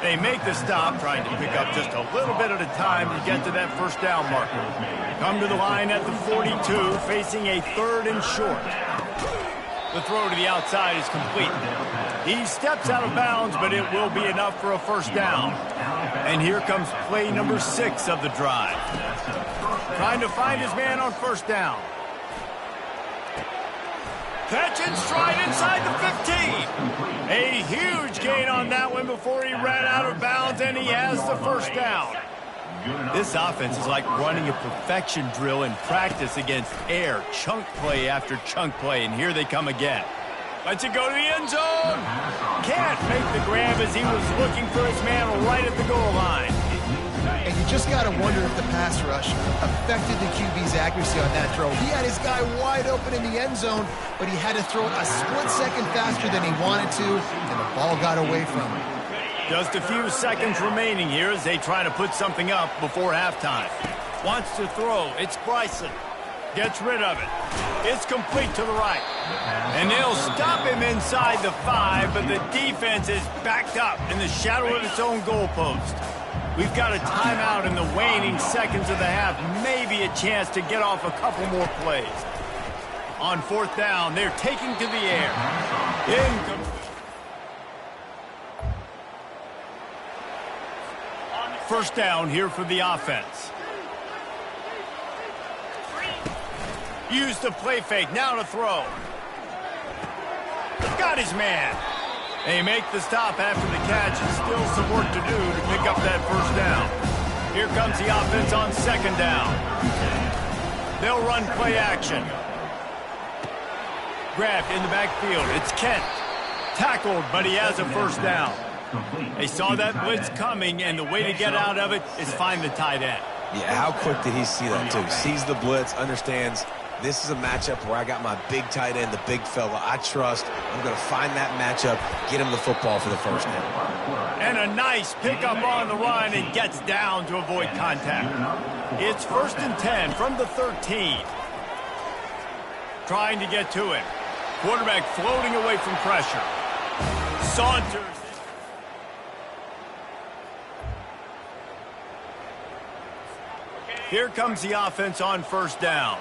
They make the stop, trying to pick up just a little bit at a time to get to that 1st down marker. Come to the line at the 42, facing a 3rd and short. The throw to the outside is complete. He steps out of bounds, but it will be enough for a 1st down. And here comes play number 6 of the drive. Trying to find his man on 1st down. Catch and stride inside the 15. A huge gain on that one before he ran out of bounds, and he has the 1st down. This offense is like running a perfection drill in practice against air. Chunk play after chunk play, and here they come again. Lets it go to the end zone. Can't make the grab as he was looking for his man right at the goal line. And you just got to wonder if the pass rush affected the QB's accuracy on that throw. He had his guy wide open in the end zone, but he had to throw it a split second faster than he wanted to, and the ball got away from him. Just a few seconds remaining here as they try to put something up before halftime. Wants to throw. It's Bryson. Gets rid of it. It's complete to the right. And they'll stop him inside the 5, but the defense is backed up in the shadow of its own goalpost. We've got a timeout in the waning seconds of the half. Maybe a chance to get off a couple more plays. On 4th down, they're taking to the air. First down here for the offense. Use the play fake, now to throw. Got his man. They make the stop after the catch, and still some work to do to pick up that first down. Here comes the offense on 2nd down. They'll run play action. Grabbed in the backfield, it's Kent. Tackled, but he has a first down. They saw that blitz coming, and the way to get out of it is find the tight end. Yeah, how quick did he see that, too? Sees the blitz, understands this is a matchup where I got my big tight end, the big fella I trust. I'm going to find that matchup, get him the football for the first down. And a nice pickup on the run and gets down to avoid contact. It's 1st and 10 from the 13. Trying to get to him. Quarterback floating away from pressure. Saunters. Here comes the offense on 1st down.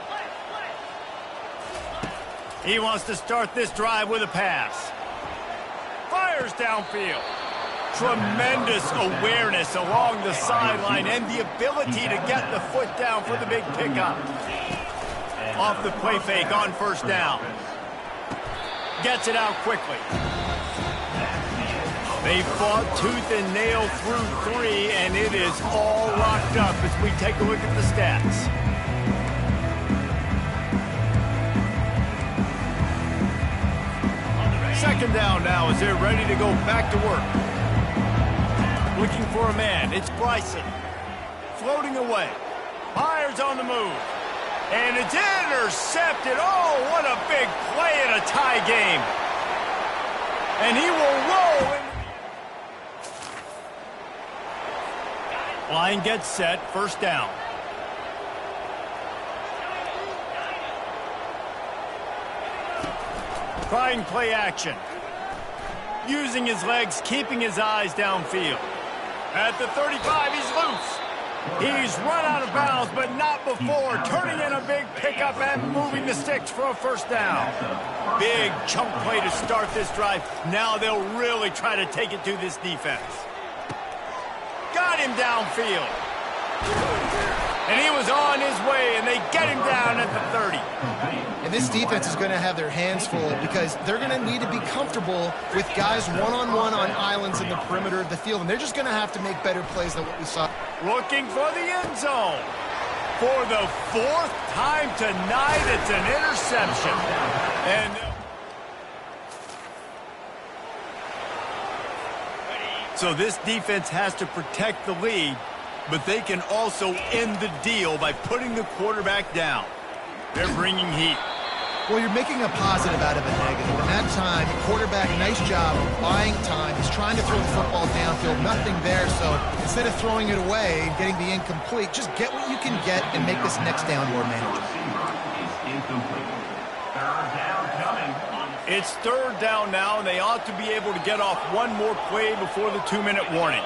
He wants to start this drive with a pass. Fires downfield. Tremendous awareness along the sideline and the ability to get the foot down for the big pickup. Off the play fake on 1st down. Gets it out quickly. They fought tooth and nail through 3, and it is all locked up as we take a look at the stats. Second down now as they're ready to go back to work. Looking for a man. It's Bryson. Floating away. Myers on the move. And it's intercepted. Oh, what a big play in a tie game. And he will roll. Line gets set. 1st down. Trying play action. Using his legs, keeping his eyes downfield. At the 35, he's loose. He's run out of bounds, but not before. Turning in a big pickup and moving the sticks for a first down. Big chunk play to start this drive. Now they'll really try to take it to this defense. Got him downfield. And he was on his way, and they get him down at the 30. And this defense is going to have their hands full because they're going to need to be comfortable with guys one-on-one on islands in the perimeter of the field. And they're just going to have to make better plays than what we saw. Looking for the end zone. For the 4th time tonight, it's an interception. And so this defense has to protect the lead, but they can also end the deal by putting the quarterback down. They're bringing heat. Well, you're making a positive out of a negative. And that time, the quarterback, nice job of buying time. He's trying to throw the football downfield, nothing there. So instead of throwing it away and getting the incomplete, just get what you can get and make this next down more manageable. It's 3rd down now, and they ought to be able to get off one more play before the 2-minute warning.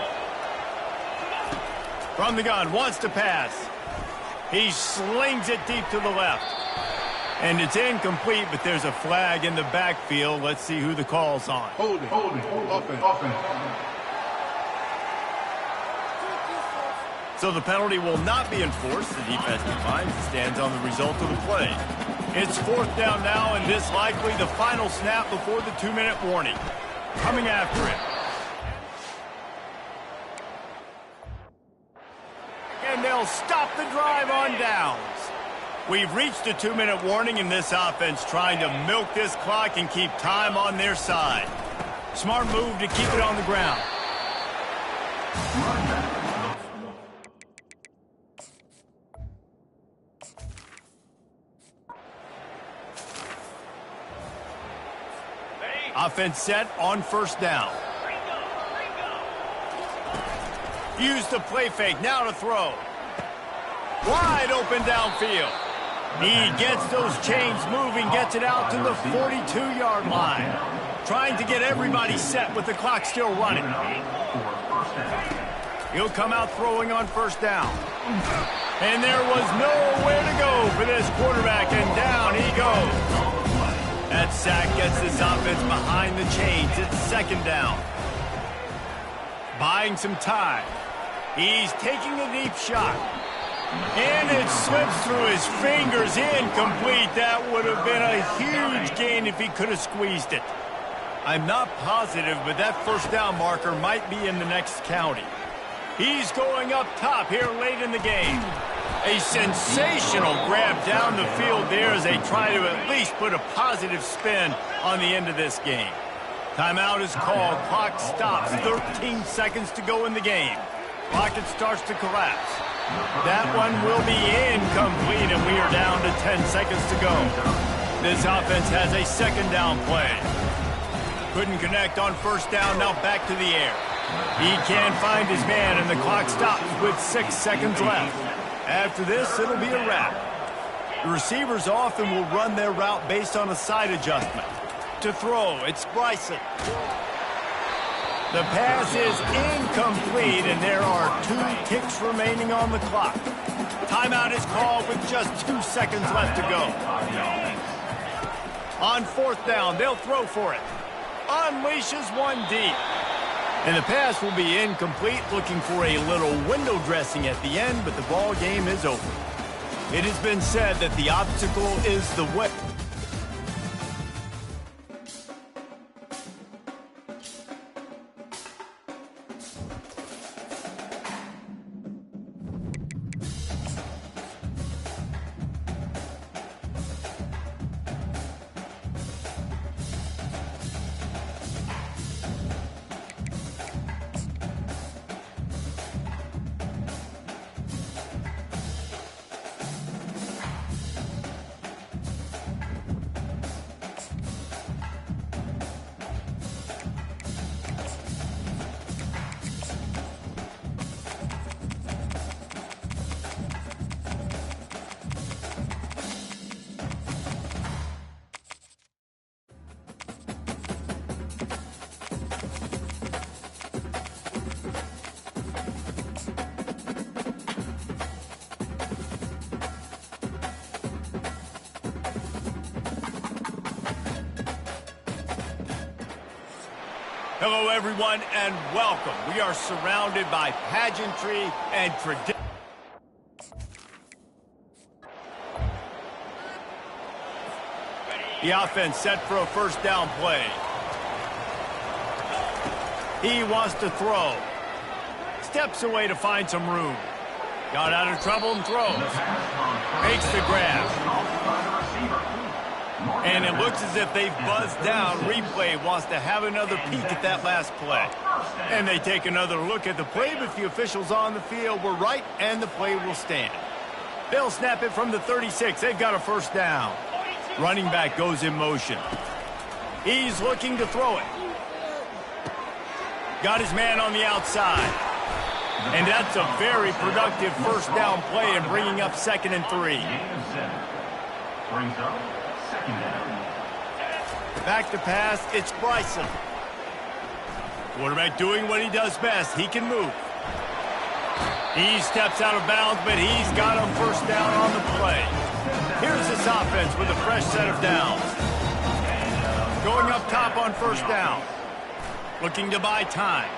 From the gun, wants to pass. He slings it deep to the left. And it's incomplete, but there's a flag in the backfield. Let's see who the call's on. Hold it. Offense. So the penalty will not be enforced. The defense declines and stands on the result of the play. It's 4th down now, and this likely the final snap before the 2-minute warning. Coming after it. And they'll stop the drive on downs. We've reached the 2-minute warning in this offense, trying to milk this clock and keep time on their side. Smart move to keep it on the ground. Offense set on first down. Use the play fake, now to throw. Wide open downfield. He gets those chains moving, gets it out to the 42-yard line. Trying to get everybody set with the clock still running. He'll come out throwing on first down. And there was nowhere to go for this quarterback, and down he goes. That sack gets this offense behind the chains. It's second down. Buying some time. He's taking a deep shot. And it slips through his fingers, incomplete. That would have been a huge gain if he could have squeezed it. I'm not positive, but that first down marker might be in the next county. He's going up top here late in the game. A sensational grab down the field there as they try to at least put a positive spin on the end of this game. Timeout is called. Clock stops. 13 seconds to go in the game. Pocket starts to collapse. That one will be incomplete, and we are down to 10 seconds to go. This offense has a second down play. Couldn't connect on first down, now back to the air. He can't find his man, and the clock stops with 6 seconds left. After this, it'll be a wrap. The receivers often will run their route based on a side adjustment. To throw, it's Bryson. The pass is incomplete, and there are 2 ticks remaining on the clock. Timeout is called with just 2 seconds left to go. On fourth down, they'll throw for it. Unleashes one deep. And the pass will be incomplete, looking for a little window dressing at the end, but the ball game is over. It has been said that the obstacle is the way. Hello, everyone, and welcome. We are surrounded by pageantry and tradition. The offense set for a first down play. He wants to throw. Steps away to find some room. Got out of trouble and throws. Makes the grab. And it looks as if they've buzzed down. Replay wants to have another peek at that last play. And they take another look at the play, but the officials on the field were right, and the play will stand. They'll snap it from the 36. They've got a first down. Running back goes in motion. He's looking to throw it. Got his man on the outside. And that's a very productive first down play and bringing up 2nd and 3. Back to pass, it's Bryson. Quarterback doing what he does best. He can move. He steps out of bounds, but he's got a first down on the play. Here's this offense with a fresh set of downs. Going up top on first down. Looking to buy time.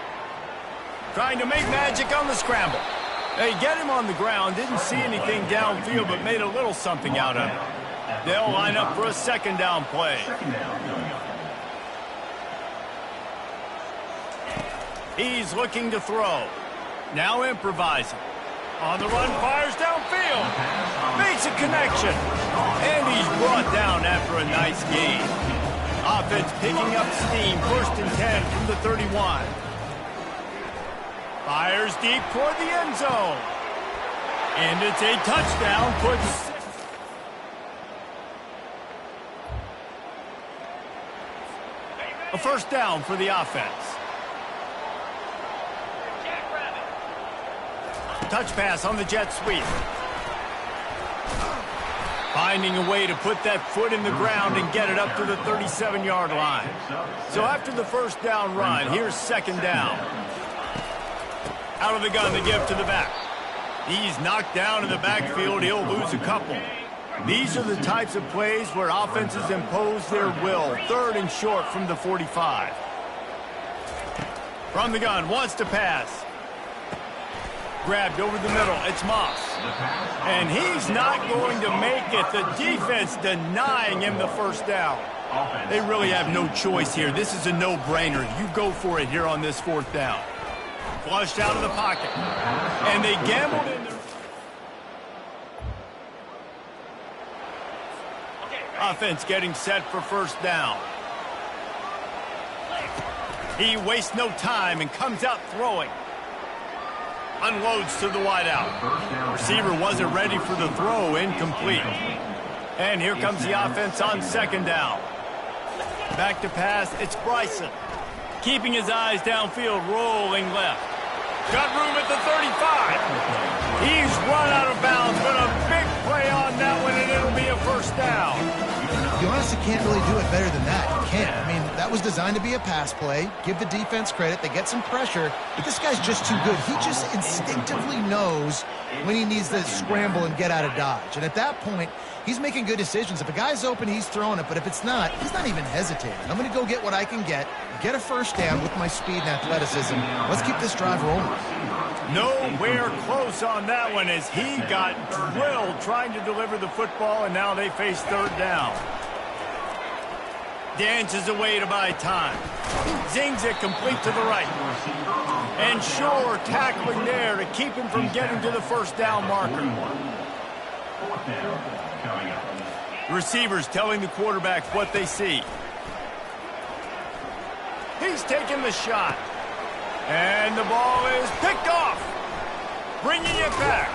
Trying to make magic on the scramble. They get him on the ground. Didn't see anything downfield, but made a little something out of it. They'll line up for a second down play. He's looking to throw. Now improvising. On the run, fires downfield. Makes a connection. And he's brought down after a nice gain. Offense picking up steam. 1st and 10 from the 31. Fires deep toward the end zone. And it's a touchdown. Puts a 1st down for the offense. Touch pass on the jet sweep. Finding a way to put that foot in the ground and get it up to the 37-yard line. So after the 1st down run, here's 2nd down. Out of the gun, the give to the back. He's knocked down in the backfield. He'll lose a couple. These are the types of plays where offenses impose their will. 3rd and short from the 45. From the gun, wants to pass. Grabbed over the middle. It's Moss. And he's not going to make it. The defense denying him the 1st down. They really have no choice here. This is a no-brainer. You go for it here on this 4th down. Flushed out of the pocket. And they gambled in there. Offense getting set for 1st down. He wastes no time and comes out throwing. Unloads to the wideout. Receiver wasn't ready for the throw. Incomplete. And here comes the offense on 2nd down. Back to pass. It's Bryson. Keeping his eyes downfield, rolling left. Got room at the 35. He's run out of bounds, but a big play on that one, and it'll be a 1st down. You honestly can't really do it better than that. You can't. I mean, that was designed to be a pass play. Give the defense credit. They get some pressure, but this guy's just too good. He just instinctively knows when he needs to scramble and get out of dodge. And at that point, he's making good decisions. If a guy's open, he's throwing it, but if it's not, he's not even hesitating. I'm going to go get what I can get a 1st down with my speed and athleticism. Let's keep this drive rolling. Nowhere close on that one as he got drilled trying to deliver the football, and now they face 3rd down. Dances away to buy time. Zings it complete to the right. And Shore tackling there to keep him from getting to the 1st down marker. Receivers telling the quarterback what they see. He's taking the shot. And the ball is picked off. Bringing it back.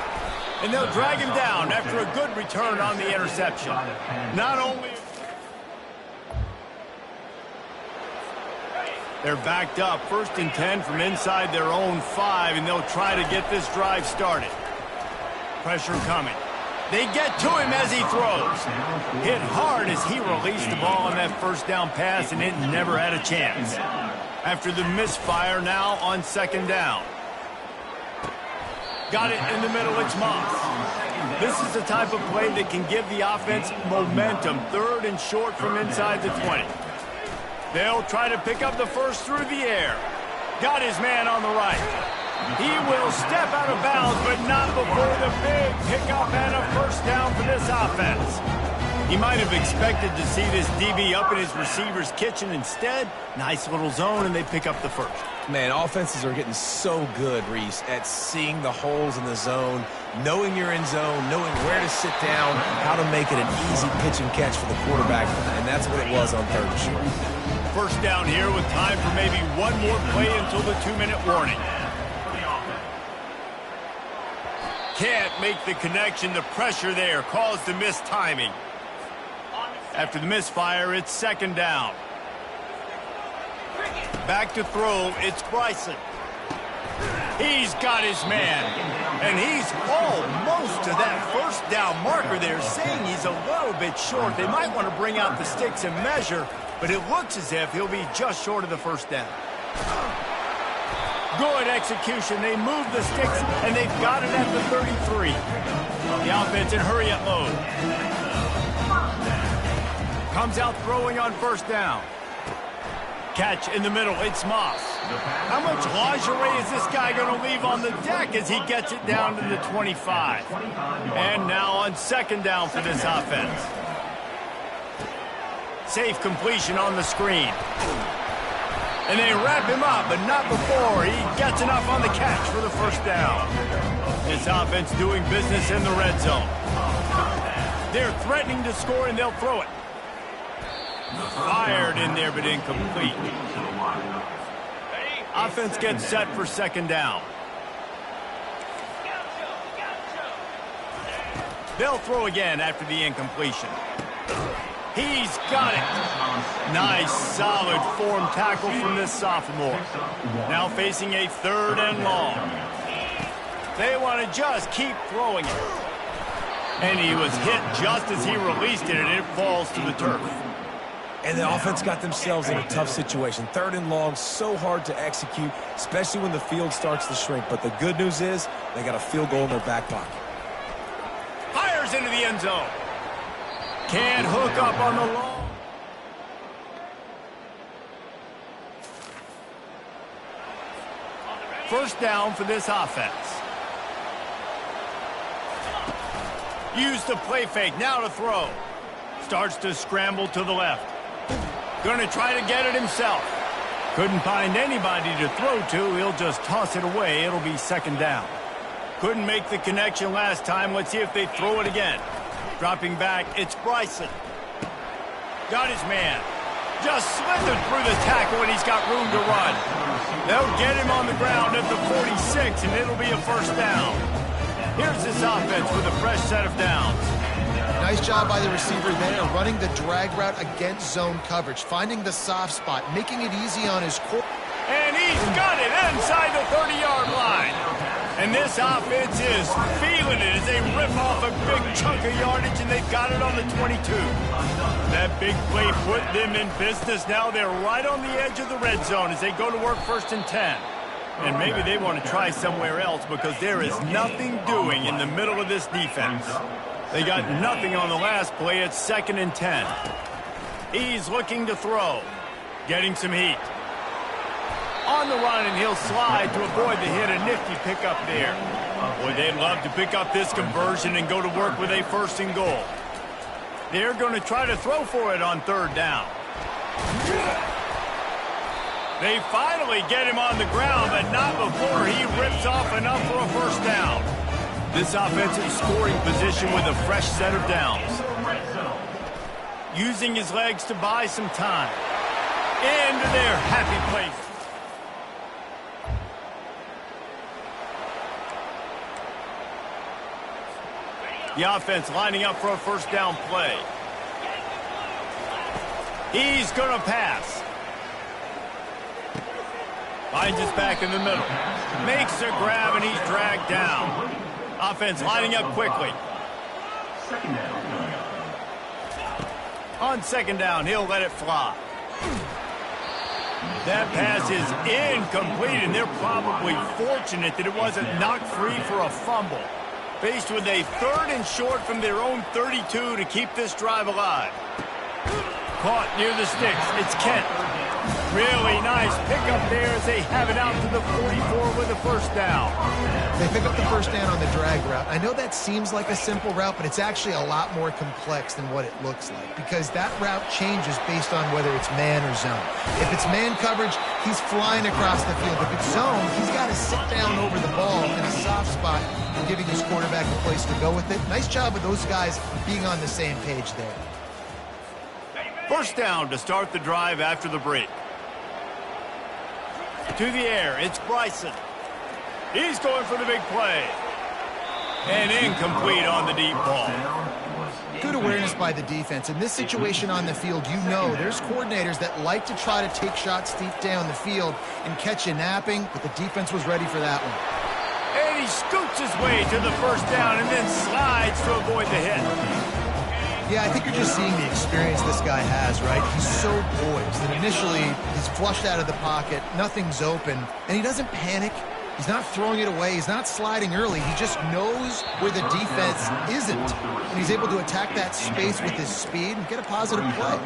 And they'll drag him down after a good return on the interception. Not only... They're backed up. 1st and 10 from inside their own 5, and they'll try to get this drive started. Pressure coming. They get to him as he throws. Hit hard as he released the ball on that 1st down pass, and it never had a chance. After the misfire, now on 2nd down. Got it in the middle, it's Moss. This is the type of play that can give the offense momentum. 3rd and short from inside the 20. They'll try to pick up the 1st through the air. Got his man on the right. He will step out of bounds, but not before the big pickup and a 1st down for this offense. He might have expected to see this DB up in his receiver's kitchen. Instead, nice little zone, and they pick up the 1st. Man, offenses are getting so good, Reese, at seeing the holes in the zone, knowing you're in zone, knowing where to sit down, how to make it an easy pitch and catch for the quarterback, and that's what it was on 3rd and short. 1st down here with time for maybe one more play until the 2-minute warning. Can't make the connection. The pressure there caused the missed timing. After the misfire, it's 2nd down. Back to throw, it's Bryson. He's got his man. And he's almost to that 1st down marker there, saying he's a little bit short. They might want to bring out the sticks and measure, but it looks as if he'll be just short of the 1st down. Good execution. They move the sticks, and they've got it at the 33. The offense in hurry-up mode. Comes out throwing on 1st down. Catch in the middle. It's Moss. How much lingerie is this guy going to leave on the deck as he gets it down to the 25? And now on 2nd down for this offense. Safe completion on the screen. And they wrap him up, but not before he gets enough on the catch for the 1st down. This offense doing business in the red zone. They're threatening to score, and they'll throw it. Fired in there, but incomplete. Offense gets set for second down. They'll throw again after the incompletion. He's got it. Nice, solid form tackle from this sophomore. Now facing a 3rd and long. They want to just keep throwing it. And he was hit just as he released it, and it falls to the turf. And the offense got themselves in a tough situation. 3rd and long, so hard to execute, especially when the field starts to shrink. But the good news is they got a field goal in their back pocket. Fires into the end zone. Can't hook up on the long. First down for this offense. Use the play fake, now to throw. Starts to scramble to the left. Going to try to get it himself. Couldn't find anybody to throw to. He'll just toss it away. It'll be second down. Couldn't make the connection last time. Let's see if they throw it again. Dropping back, it's Bryson. Got his man. Just slithered through the tackle, and he's got room to run. They'll get him on the ground at the 46, and it'll be a first down. Here's this offense with a fresh set of downs. Nice job by the receiver there, running the drag route against zone coverage, finding the soft spot, making it easy on his core. And he's got it inside the 30-yard line. And this offense is feeling it as they rip off a big chunk of yardage, and they've got it on the 22. That big play put them in business. Now they're right on the edge of the red zone as they go to work 1st and 10. And maybe they want to try somewhere else because there is nothing doing in the middle of this defense. They got nothing on the last play. It's 2nd and 10. He's looking to throw. Getting some heat. On the run, and he'll slide to avoid the hit. A nifty pickup there. Boy, they'd love to pick up this conversion and go to work with a 1st and goal. They're going to try to throw for it on 3rd down. They finally get him on the ground, but not before he rips off enough for a first down. This offensive scoring position with a fresh set of downs. Using his legs to buy some time. Into their happy place. The offense lining up for a first down play. He's going to pass. Finds his back in the middle. Makes a grab, and he's dragged down. Offense lining up quickly. On 2nd down, he'll let it fly. That pass is incomplete, and they're probably fortunate that it wasn't knocked free for a fumble. Faced with a 3rd and short from their own 32 to keep this drive alive. Caught near the sticks. It's Kent. Really nice pickup there as they have it out to the 44 with a first down. They pick up the first down on the drag route. I know that seems like a simple route, but it's actually a lot more complex than what it looks like because that route changes based on whether it's man or zone. If it's man coverage, he's flying across the field. If it's zone, he's got to sit down over the ball in a soft spot and giving his quarterback a place to go with it. Nice job of those guys being on the same page there. First down to start the drive after the break. To the air, it's Bryson. He's going for the big play. And incomplete on the deep ball. Good awareness by the defense. In this situation on the field, you know there's coordinators that like to try to take shots deep down the field and catch you napping, but the defense was ready for that one. And he scoots his way to the first down and then slides to avoid the hit. Yeah, I think you're just seeing the experience this guy has, right? He's so poised, and initially he's flushed out of the pocket, nothing's open, and he doesn't panic. He's not throwing it away. He's not sliding early. He just knows where the defense isn't, and he's able to attack that space with his speed and get a positive play.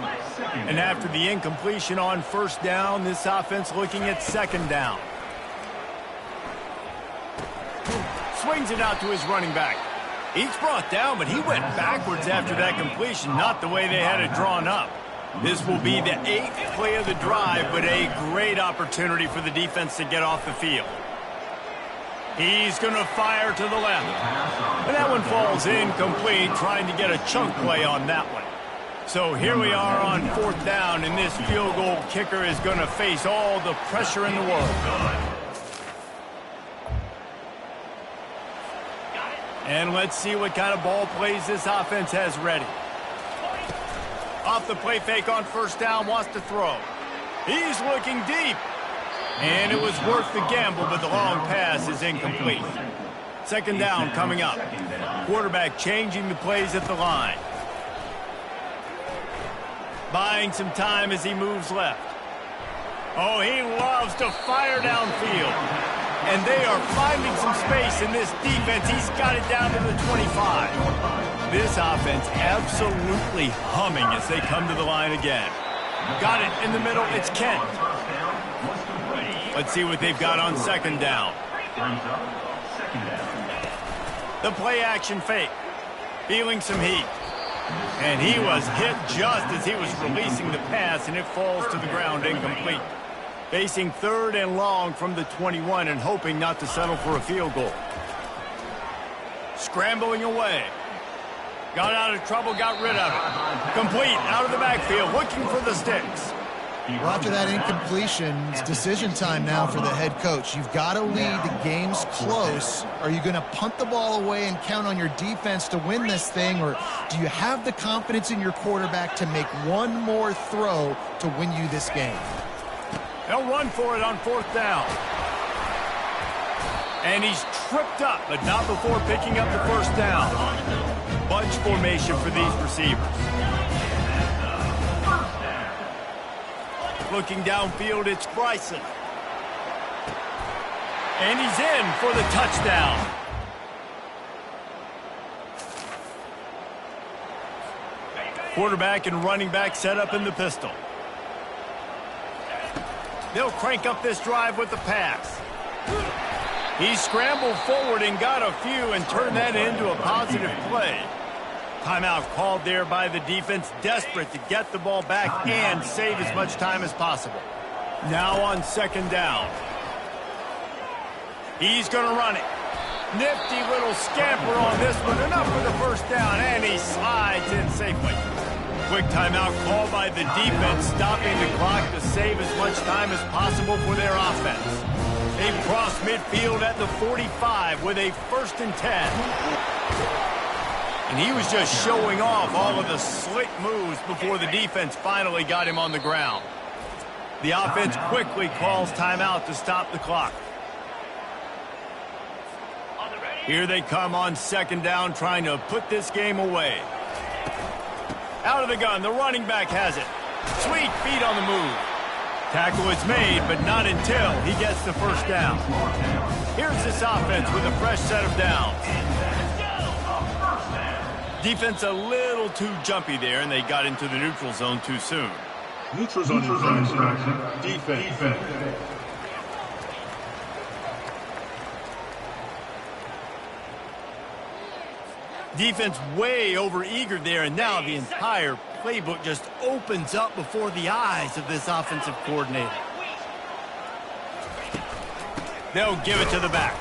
And after the incompletion on first down, this offense looking at 2nd down. Swings it out to his running back. He's brought down, but he went backwards after that completion, not the way they had it drawn up. This will be the 8th play of the drive, but a great opportunity for the defense to get off the field. He's going to fire to the left. And that one falls incomplete, trying to get a chunk play on that one. So here we are on 4th down, and this field goal kicker is going to face all the pressure in the world. And let's see what kind of ball plays this offense has ready. Off the play fake on 1st down, wants to throw. He's looking deep. And it was worth the gamble, but the long pass is incomplete. 2nd down coming up. Quarterback changing the plays at the line. Buying some time as he moves left. Oh, he loves to fire downfield. And they are finding some space in this defense. He's got it down to the 25. This offense absolutely humming as they come to the line again. Got it in the middle. It's Kent. Let's see what they've got on 2nd down. The play action fake. Feeling some heat. And he was hit just as he was releasing the pass, and it falls to the ground incomplete. Facing 3rd and long from the 21 and hoping not to settle for a field goal. Scrambling away. Got out of trouble, got rid of it. Complete, out of the backfield, looking for the sticks. Well, after that incompletion, it's decision time now for the head coach. You've got to lead. The game's close. Are you going to punt the ball away and count on your defense to win this thing, or do you have the confidence in your quarterback to make one more throw to win you this game? They'll run for it on 4th down. And he's tripped up, but not before picking up the 1st down. Bunch formation for these receivers. Looking downfield, it's Bryson. And he's in for the touchdown. Quarterback and running back set up in the pistol. They'll crank up this drive with the pass. He scrambled forward and got a few and turned that into a positive play. Timeout called there by the defense, desperate to get the ball back and save as much time as possible. Now on 2nd down. He's going to run it. Nifty little scamper on this one. Enough for the 1st down, and he slides in safely. Quick timeout called by the defense, stopping the clock to save as much time as possible for their offense. They've crossed midfield at the 45 with a 1st and 10. And he was just showing off all of the slick moves before the defense finally got him on the ground. The offense quickly calls timeout to stop the clock. Here they come on 2nd down, trying to put this game away. Out of the gun, the running back has it. Sweet feet on the move. Tackle is made, but not until he gets the 1st down. Here's this offense with a fresh set of downs. Defense a little too jumpy there, and they got into the neutral zone too soon. Neutral zone defense. Defense way over-eager there, and now the entire playbook just opens up before the eyes of this offensive coordinator. They'll give it to the back.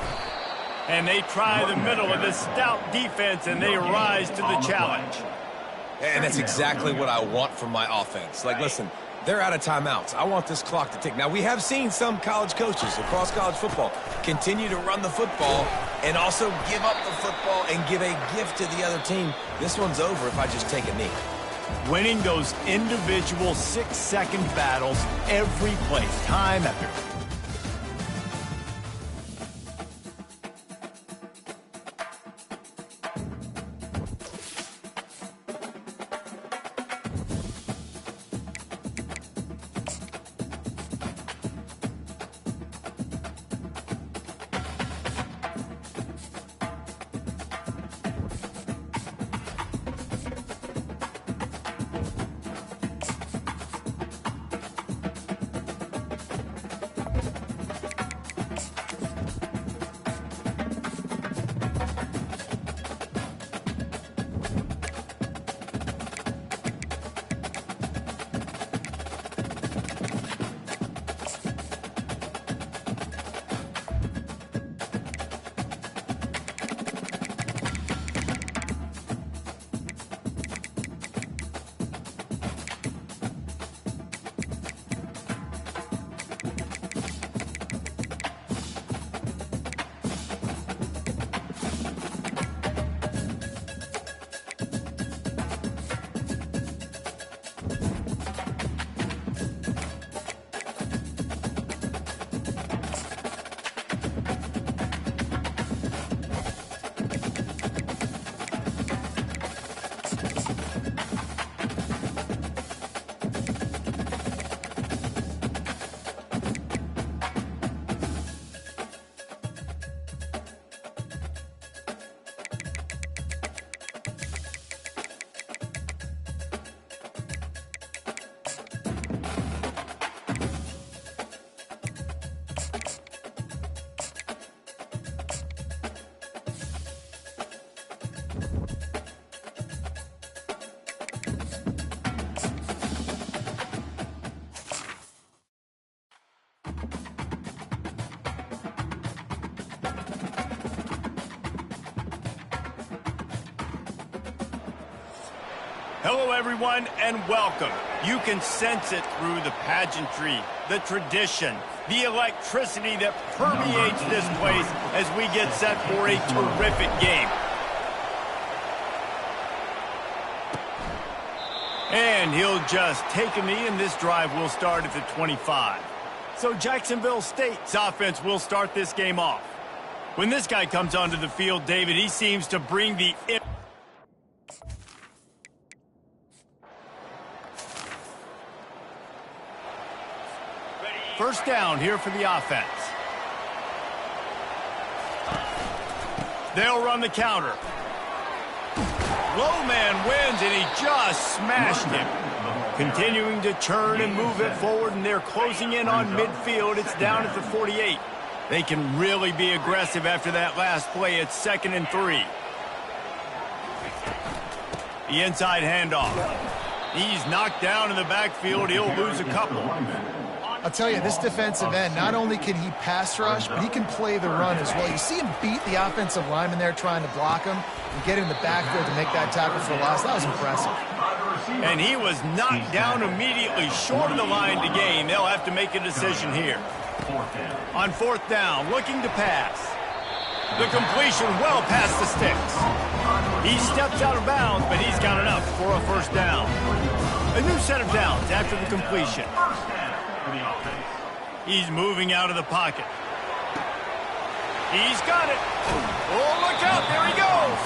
And they try the middle of this stout defense, and they rise to the challenge. And that's exactly what I want from my offense. Like, listen, they're out of timeouts. I want this clock to tick. Now, we have seen some college coaches across college football continue to run the football and also give up the football and give a gift to the other team. This one's over if I just take a knee. Winning those individual 6-second battles every play, time after time. Hello, everyone, and welcome. You can sense it through the pageantry, the tradition, the electricity that permeates this place as we get set for a terrific game. And he'll just take a knee, and this drive will start at the 25. So Jacksonville State's offense will start this game off. When this guy comes onto the field, David, he seems to bring the... First down here for the offense. They'll run the counter. Low man wins, and he just smashed him. Continuing to turn and move it forward, and they're closing in on midfield. It's down at the 48. They can really be aggressive after that last play. It's 2nd and 3. The inside handoff. He's knocked down in the backfield. He'll lose a couple. I'll tell you, this defensive end, not only can he pass rush, but he can play the run as well. You see him beat the offensive lineman there trying to block him and get in the backfield to make that tackle for a loss. That was impressive. And he was knocked down immediately short of the line to gain. They'll have to make a decision here. On 4th down, looking to pass. The completion well past the sticks. He steps out of bounds, but he's got enough for a first down. A new set of downs after the completion. He's moving out of the pocket. He's got it. Oh, look out. There he goes.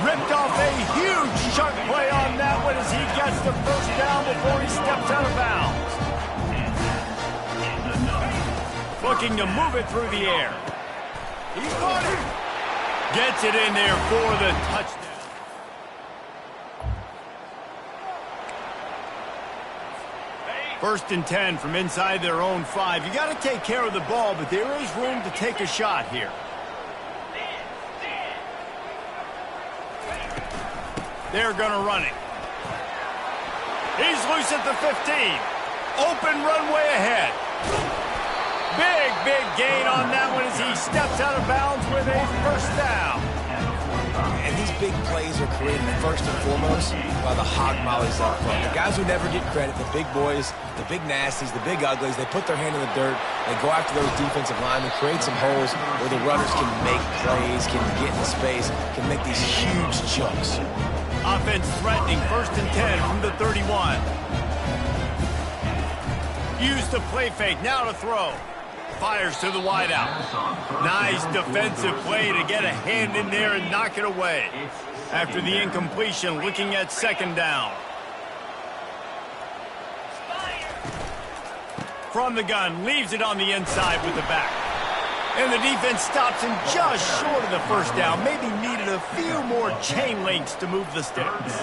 Ripped off a huge chunk play on that one as he gets the first down before he steps out of bounds. Looking to move it through the air. He's got it. Gets it in there for the touchdown. First and 10 from inside their own 5. You got to take care of the ball, but there is room to take a shot here. They're going to run it. He's loose at the 15. Open runway ahead. Big gain on that one as he steps out of bounds with a first down. And these big plays are created first and foremost by the hog mollies up front. The guys who never get credit, the big boys, the big nasties, the big uglies, they put their hand in the dirt, they go after those defensive linemen, create some holes where the runners can make plays, can get in space, can make these huge chunks. Offense threatening, 1st and 10 from the 31. Used the play fake, now to throw. Fires to the wideout. Nice defensive play to get a hand in there and knock it away. After the incompletion, looking at 2nd down. From the gun, leaves it on the inside with the back. And the defense stops him just short of the first down. Maybe needed a few more chain links to move the sticks.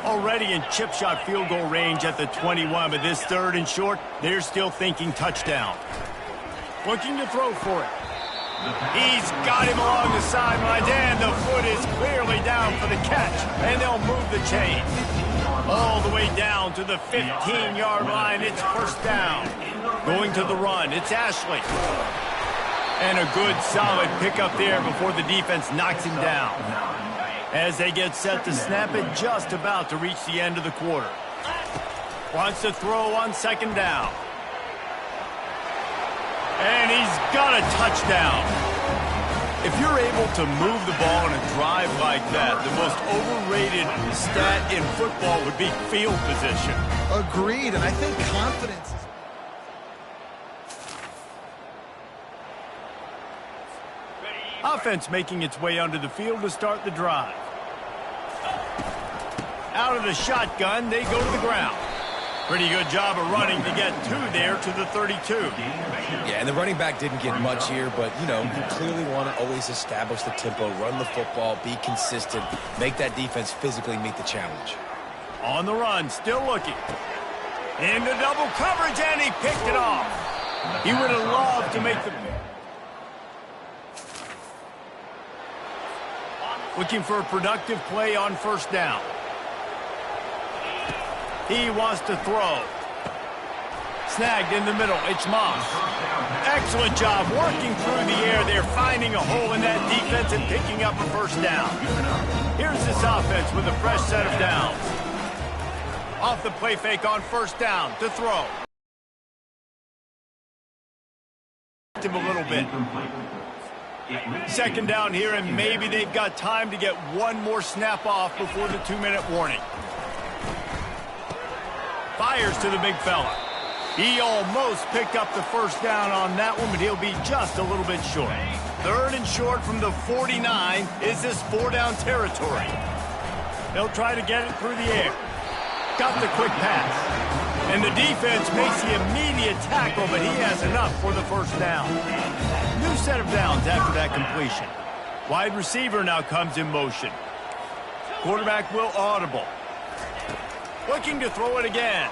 Already in chip shot field goal range at the 21, but this 3rd and short, they're still thinking touchdown. Looking to throw for it. He's got him along the sidelines, and the foot is clearly down for the catch, and they'll move the chain. All the way down to the 15-yard line. It's first down. Going to the run. It's Ashley. And a good, solid pickup there before the defense knocks him down. As they get set to snap it, just about to reach the end of the quarter. Wants to throw on 2nd down. And he's got a touchdown. If you're able to move the ball in a drive like that, the most overrated stat in football would be field position. Agreed, and I think confidence is... Offense making its way onto the field to start the drive. Out of the shotgun, they go to the ground. Pretty good job of running to get 2 there to the 32. Yeah, and the running back didn't get much here, but, you know, you clearly want to always establish the tempo, run the football, be consistent, make that defense physically meet the challenge. On the run, still looking. Into double coverage, and he picked it off. He would have loved to make the... Looking for a productive play on first down. He wants to throw. Snagged in the middle. It's Moss. Excellent job working through the air. They're finding a hole in that defense and picking up a first down. Here's this offense with a fresh set of downs. Off the play fake on first down to throw. Him a little bit. Second down here, and maybe they've got time to get one more snap off before the 2-minute warning. Fires to the big fella. He almost picked up the first down on that one, but he'll be just a little bit short. Third and short from the 49. Is this 4-down territory? They'll try to get it through the air. Got the quick pass. And the defense makes the immediate tackle, but he has enough for the first down. New set of downs after that completion. Wide receiver now comes in motion. Quarterback will audible. Looking to throw it again.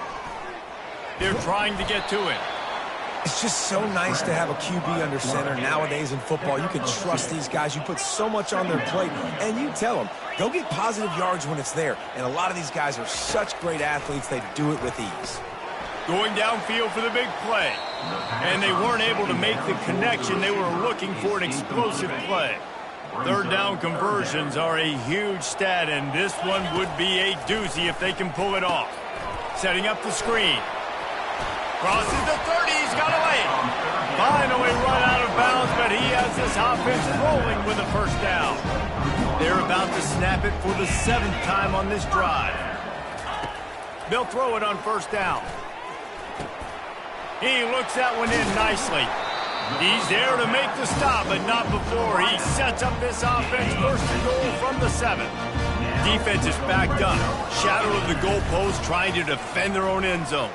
They're trying to get to it. It's just so nice to have a QB under center nowadays in football. You can trust these guys. You put so much on their plate, and you tell them, go get positive yards when it's there. And a lot of these guys are such great athletes, they do it with ease. Going downfield for the big play. And they weren't able to make the connection. They were looking for an explosive play. Third down conversions are a huge stat, and this one would be a doozy if they can pull it off. Setting up the screen. Crosses the 30, he's got away. Finally run out of bounds, but he has this offense rolling with a first down. They're about to snap it for the 7th time on this drive. They'll throw it on first down. He looks that one in nicely. He's there to make the stop, but not before. He sets up this offense, first and goal from the 7. Defense is backed up. Shadow of the goalpost, trying to defend their own end zone.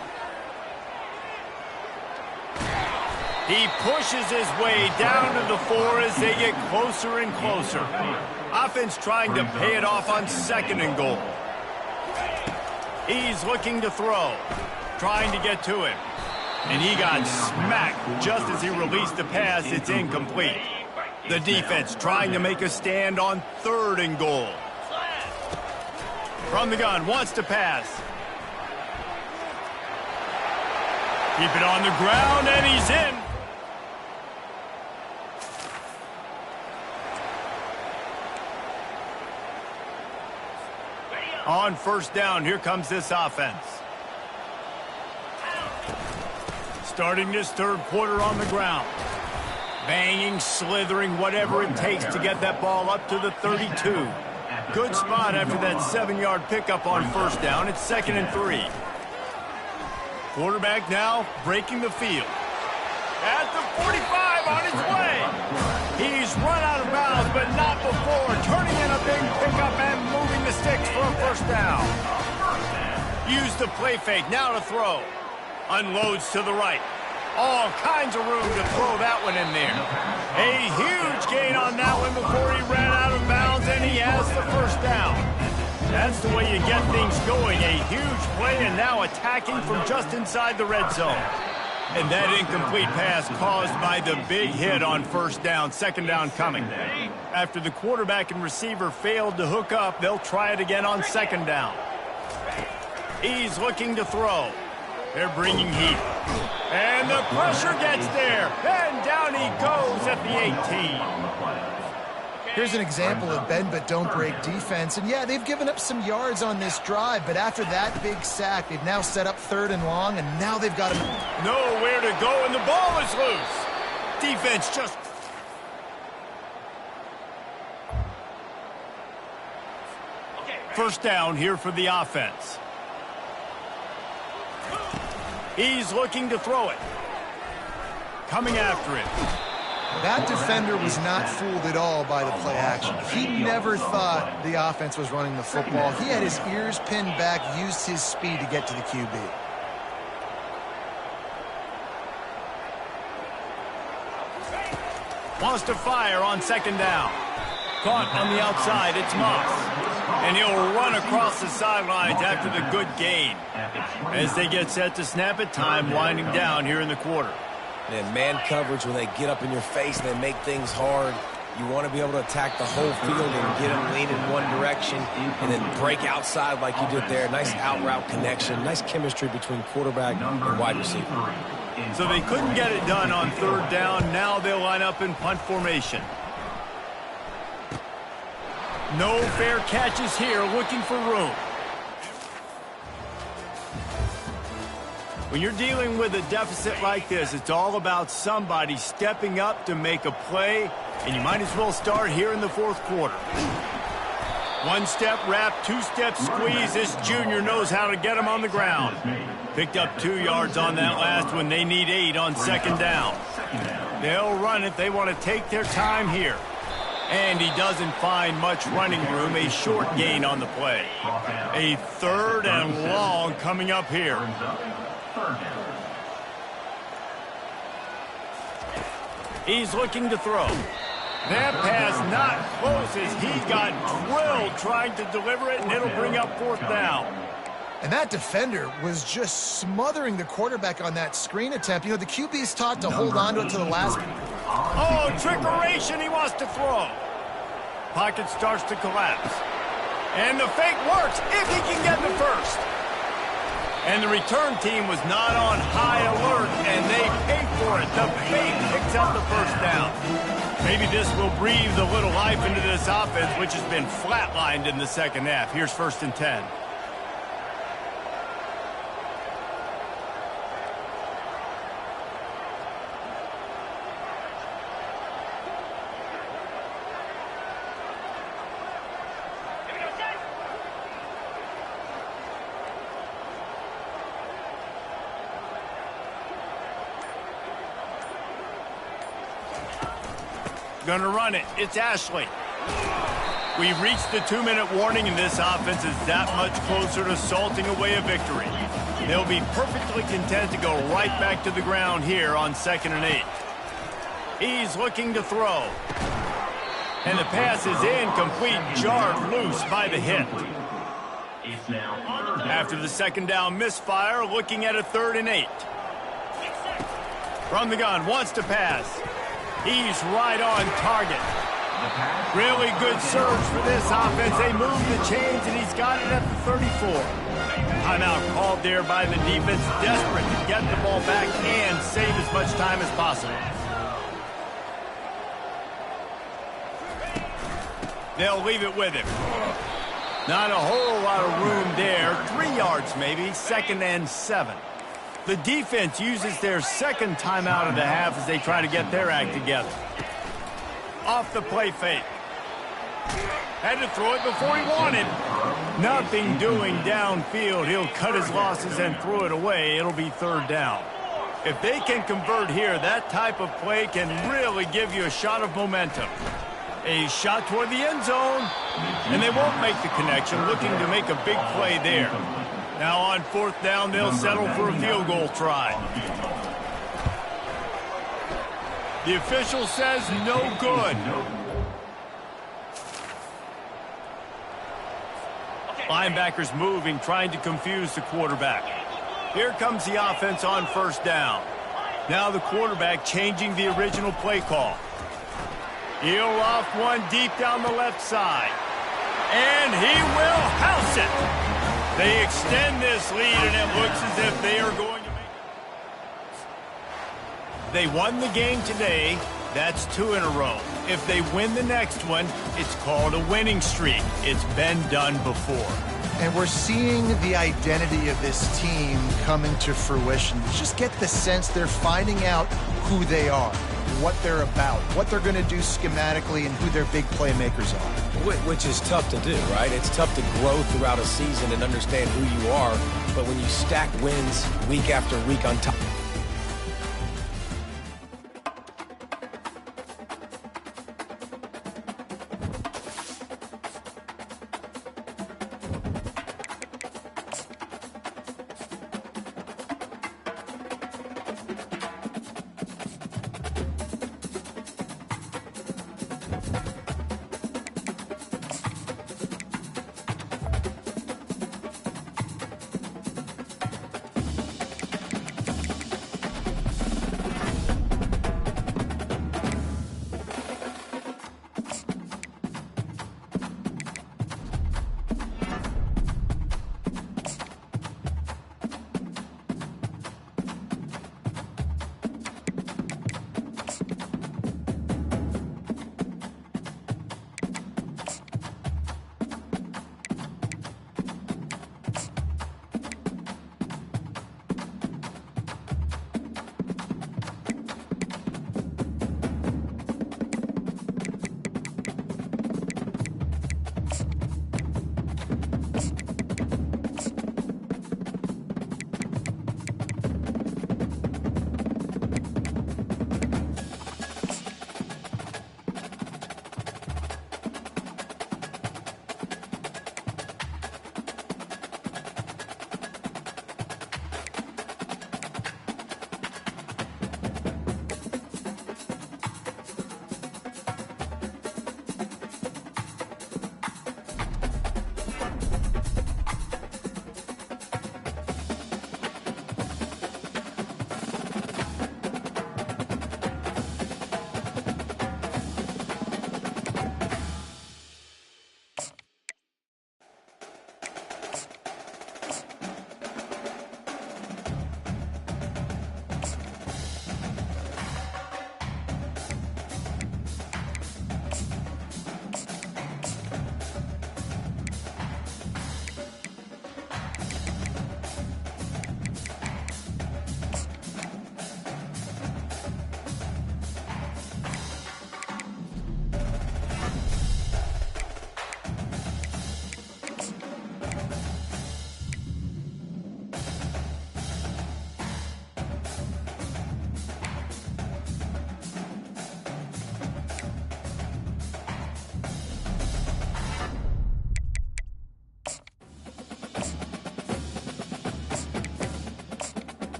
He pushes his way down to the 4 as they get closer and closer. Offense trying to pay it off on 2nd and goal. He's looking to throw, trying to get to it. And he got smacked just as he released the pass. It's incomplete. The defense trying to make a stand on 3rd and goal. From the gun, wants to pass. Keep it on the ground, and he's in. On first down, here comes this offense. Starting this 3rd quarter on the ground. Banging, slithering, whatever it takes to get that ball up to the 32. Good spot after that 7-yard pickup on first down. It's 2nd and 3. Quarterback now breaking the field. At the 45 on his way. He's run out of bounds, but not before. Turning in a big pickup and moving the sticks for a first down. Use the play fake, now to throw. Unloads to the right. All kinds of room to throw that one in there. A huge gain on that one before he ran out of bounds, and he has the first down. That's the way you get things going. A huge play, and now attacking from just inside the red zone. And that incomplete pass caused by the big hit on first down. 2nd down coming. After the quarterback and receiver failed to hook up, they'll try it again on 2nd down. He's looking to throw. They're bringing heat. And the pressure gets there. And down he goes at the 18. Here's an example of bend but don't break defense. And yeah, they've given up some yards on this drive, but after that big sack, they've now set up 3rd and long, and now they've got nowhere to go, and the ball is loose. Defense just... First down here for the offense. He's looking to throw it. Coming after it. That defender was not fooled at all by the play action. He never thought the offense was running the football. He had his ears pinned back, used his speed to get to the QB. Wants to fire on 2nd down. Caught on the outside, it's Moss. And he'll run across the sidelines after the good gain. As they get set to snap it, time winding down here in the quarter. And man coverage, when they get up in your face and they make things hard, you want to be able to attack the whole field and get them lean in one direction and then break outside like you did there. Nice out-route connection, nice chemistry between quarterback and wide receiver. So they couldn't get it done on 3rd down. Now they'll line up in punt formation. No fair catches here, looking for room. When you're dealing with a deficit like this, it's all about somebody stepping up to make a play, and you might as well start here in the fourth quarter. One-step wrap, two-step squeeze. This junior knows how to get him on the ground. Picked up 2 yards on that last one. They need 8 on second down. They'll run it. They want to take their time here. And he doesn't find much running room. A short gain on the play. A 3rd and long coming up here. He's looking to throw. That pass not close as he got drilled trying to deliver it, and it'll bring up 4th down. And that defender was just smothering the quarterback on that screen attempt. You know, the QB's taught to hold on to it to the last. Oh, trickeration, he wants to throw. Pocket starts to collapse. And the fake works if he can get the first. And the return team was not on high alert, and they paid for it. The fake picks up the first down. Maybe this will breathe a little life into this offense, which has been flatlined in the second half. Here's 1st and 10. Gonna run it. It's Ashley. We've reached the 2-minute warning, and this offense is that much closer to salting away a victory. They'll be perfectly content to go right back to the ground here on 2nd and 8. He's looking to throw. And the pass is incomplete, jarred loose by the hit. After the second down misfire, looking at a 3rd and 8. From the gun, wants to pass. He's right on target. Really good surge for this offense. They move the chains, and he's got it at the 34. Timeout called there by the defense, desperate to get the ball back and save as much time as possible. They'll leave it with him. Not a whole lot of room there. 3 yards maybe, 2nd and 7. The defense uses their second timeout of the half as they try to get their act together. Off the play fake. Had to throw it before he wanted. Nothing doing downfield. He'll cut his losses and throw it away. It'll be 3rd down. If they can convert here, that type of play can really give you a shot of momentum. A shot toward the end zone, and they won't make the connection, looking to make a big play there. Now on 4th down, they'll settle for a field goal try. The official says no good. Linebackers moving, trying to confuse the quarterback. Here comes the offense on 1st down. Now the quarterback changing the original play call. He'll off one deep down the left side. And he will house it. They extend this lead, and it looks as if they are going to make it. They won the game today. That's 2 in a row. If they win the next one, it's called a winning streak. It's been done before. And we're seeing the identity of this team coming to fruition. You just get the sense they're finding out who they are, what they're about, what they're going to do schematically, and who their big playmakers are. Which is tough to do, right? It's tough to grow throughout a season and understand who you are. But when you stack wins week after week on top.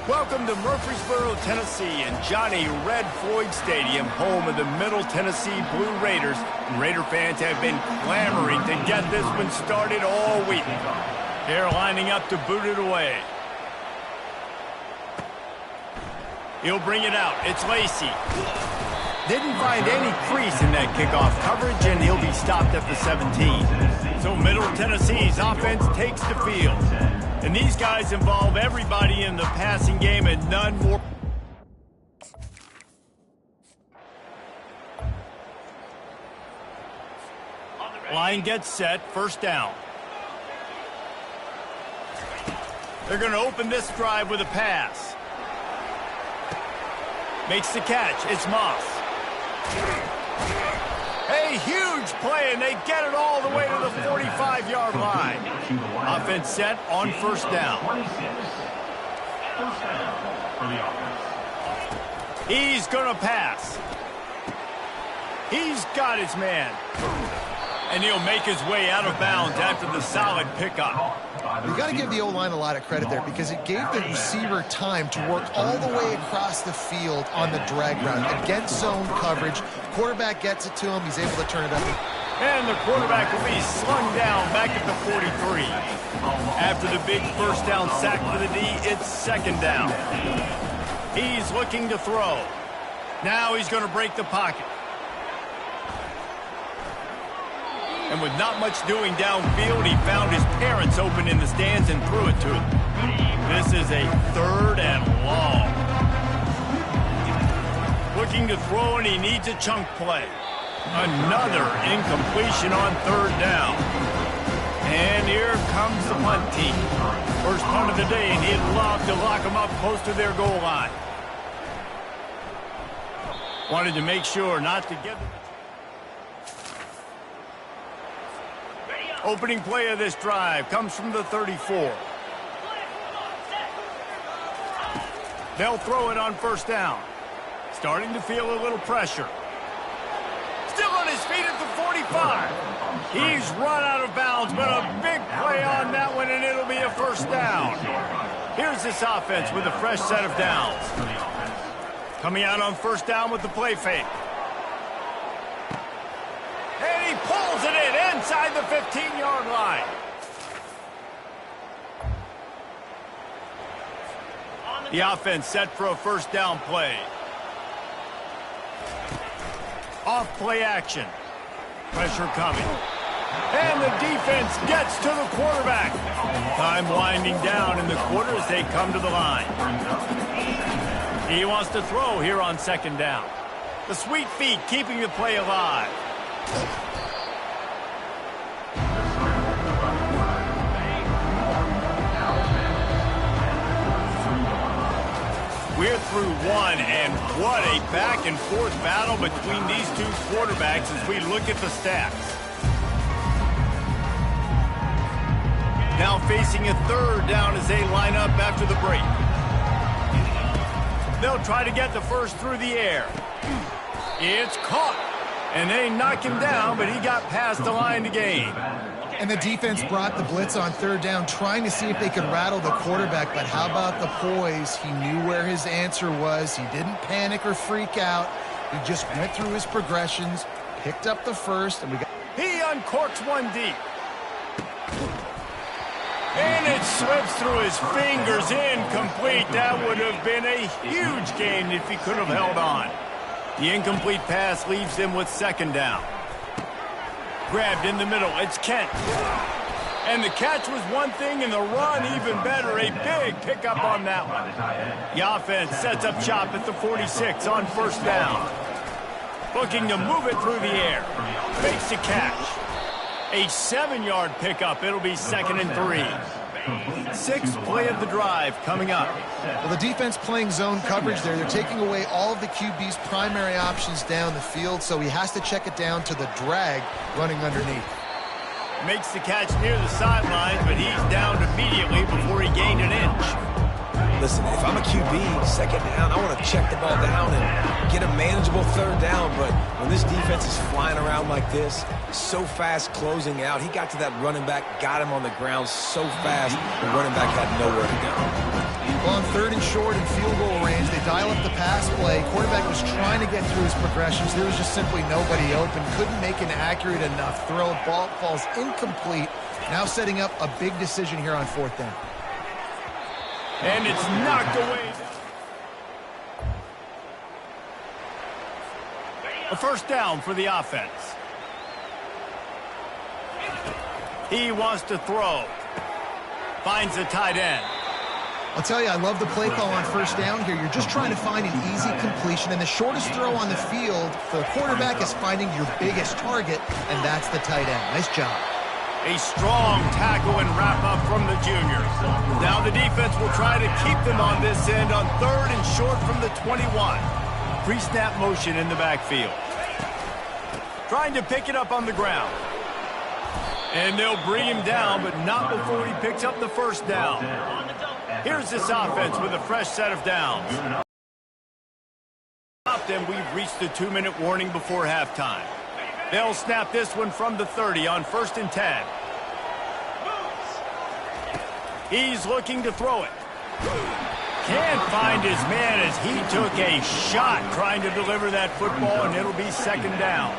Welcome to Murfreesboro, Tennessee, and Johnny Red Floyd Stadium, home of the Middle Tennessee Blue Raiders. And Raider fans have been clamoring to get this one started all week. They're lining up to boot it away. He'll bring it out. It's Lacey. Didn't find any crease in that kickoff coverage, and he'll be stopped at the 17. So Middle Tennessee's offense takes the field. And these guys involve everybody in the passing game and none more. Line gets set, first down. They're going to open this drive with a pass. Makes the catch. It's Moss. A huge play, and they get it all the way to the 45-yard line. Offense set on first down. He's going to pass. He's got his man. And he'll make his way out of bounds after the solid pickup. You got to give the O-line a lot of credit there because it gave the receiver time to work all the way across the field on the drag route. Against zone coverage, quarterback gets it to him, he's able to turn it up. And the quarterback will be slung down back at the 43. After the big first down sack for the D, it's second down. He's looking to throw. Now he's going to break the pocket. And with not much doing downfield, he found his parents open in the stands and threw it to him. This is a third and long. Looking to throw, and he needs a chunk play. Another incompletion on third down. And here comes the punt team. First punt of the day, and he'd love to lock them up close to their goal line. Wanted to make sure not to get them. Opening play of this drive comes from the 34. They'll throw it on first down. Starting to feel a little pressure. Still on his feet at the 45. He's run out of bounds, but a big play on that one, and it'll be a first down. Here's this offense with a fresh set of downs. Coming out on first down with the play fake. And he pulls it in inside the 15-yard line. The offense set for a first down play. Off play action. Pressure coming. And the defense gets to the quarterback. Time winding down in the quarter as they come to the line. He wants to throw here on second down. The sweet feet keeping the play alive. We're through one, and what a back-and-forth battle between these two quarterbacks as we look at the stats. Now facing a third down as they line up after the break. They'll try to get the first through the air. It's caught, and they knock him down, but he got past the line to gain. And the defense brought the blitz on third down, trying to see if they could rattle the quarterback. But how about the poise? He knew where his answer was. He didn't panic or freak out. He just went through his progressions, picked up the first, and we got... He uncorks one deep. And it slips through his fingers, incomplete. That would have been a huge gain if he could have held on. The incomplete pass leaves them with second down. Grabbed in the middle, it's Kent. And the catch was one thing, and the run even better. A big pickup on that one. The offense sets up shop at the 46 on first down. Looking to move it through the air. Makes the catch. A 7-yard pickup. It'll be second and 3. Sixth play of the drive coming up. Well, the defense playing zone coverage there. They're taking away all of the QB's primary options down the field, so he has to check it down to the drag running underneath. Makes the catch near the sidelines, but he's downed immediately before he gained an inch. Listen, if I'm a QB, second down, I want to check the ball down and get a manageable third down. But when this defense is flying around like this, so fast closing out, he got to that running back, got him on the ground so fast, the running back had nowhere to go. Well, on 3rd and short and field goal range, they dial up the pass play. Quarterback was trying to get through his progressions. There was just simply nobody open. Couldn't make an accurate enough throw. Ball falls incomplete. Now setting up a big decision here on 4th down. And it's knocked away. A first down for the offense. He wants to throw. Finds a tight end. I'll tell you, I love the play call on 1st down here. You're just trying to find an easy completion, and the shortest throw on the field for the quarterback is finding your biggest target, and that's the tight end. Nice job. A strong tackle and wrap-up from the juniors. Now the defense will try to keep them on this end on 3rd and short from the 21. Pre-snap motion in the backfield. Trying to pick it up on the ground. And they'll bring him down, but not before he picks up the first down. Here's this offense with a fresh set of downs. And we've reached the 2-minute warning before halftime. They'll snap this one from the 30 on 1st and 10. He's looking to throw it. Can't find his man as he took a shot trying to deliver that football, and it'll be 2nd down.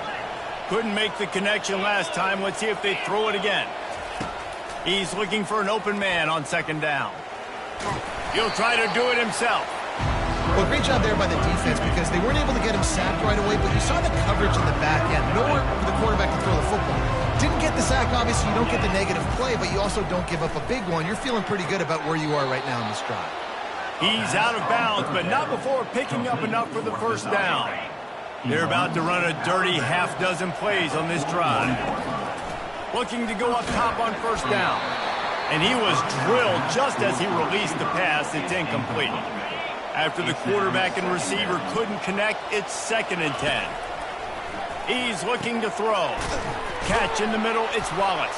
Couldn't make the connection last time. Let's see if they throw it again. He's looking for an open man on 2nd down. He'll try to do it himself. Well, great job there by the defense because they weren't able to get him sacked right away, but you saw the coverage in the back end. Nowhere for the quarterback to throw the football. Didn't get the sack, obviously. You don't get the negative play, but you also don't give up a big one. You're feeling pretty good about where you are right now in this drive. He's out of bounds, but not before picking up enough for the first down. They're about to run a dirty half-dozen plays on this drive. Looking to go up top on 1st down. And he was drilled just as he released the pass. It's incomplete. After the quarterback and receiver couldn't connect, it's 2nd and 10. He's looking to throw. Catch in the middle, it's Wallace.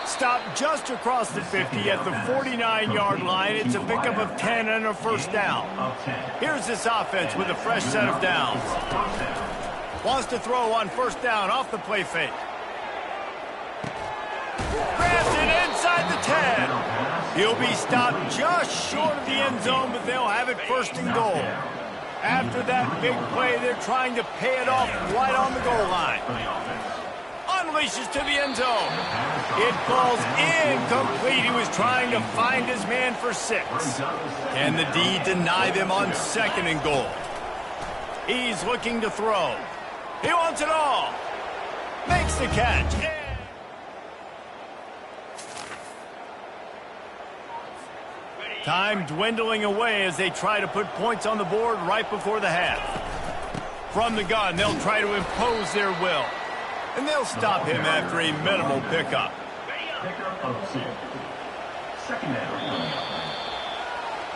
Stopped just across the 50 at the 49-yard line. It's a pickup of 10 and a first down. Here's this offense with a fresh set of downs. Wants to throw on 1st down off the play fake. Grabs it inside the 10. He'll be stopped just short of the end zone, but they'll have it 1st and goal. After that big play, they're trying to pay it off right on the goal line. Unleashes to the end zone. It falls incomplete. He was trying to find his man for 6. Can the D deny them on 2nd and goal? He's looking to throw. He wants it all. Makes the catch. Time dwindling away as they try to put points on the board right before the half. From the gun, they'll try to impose their will. And they'll stop him after a minimal pickup.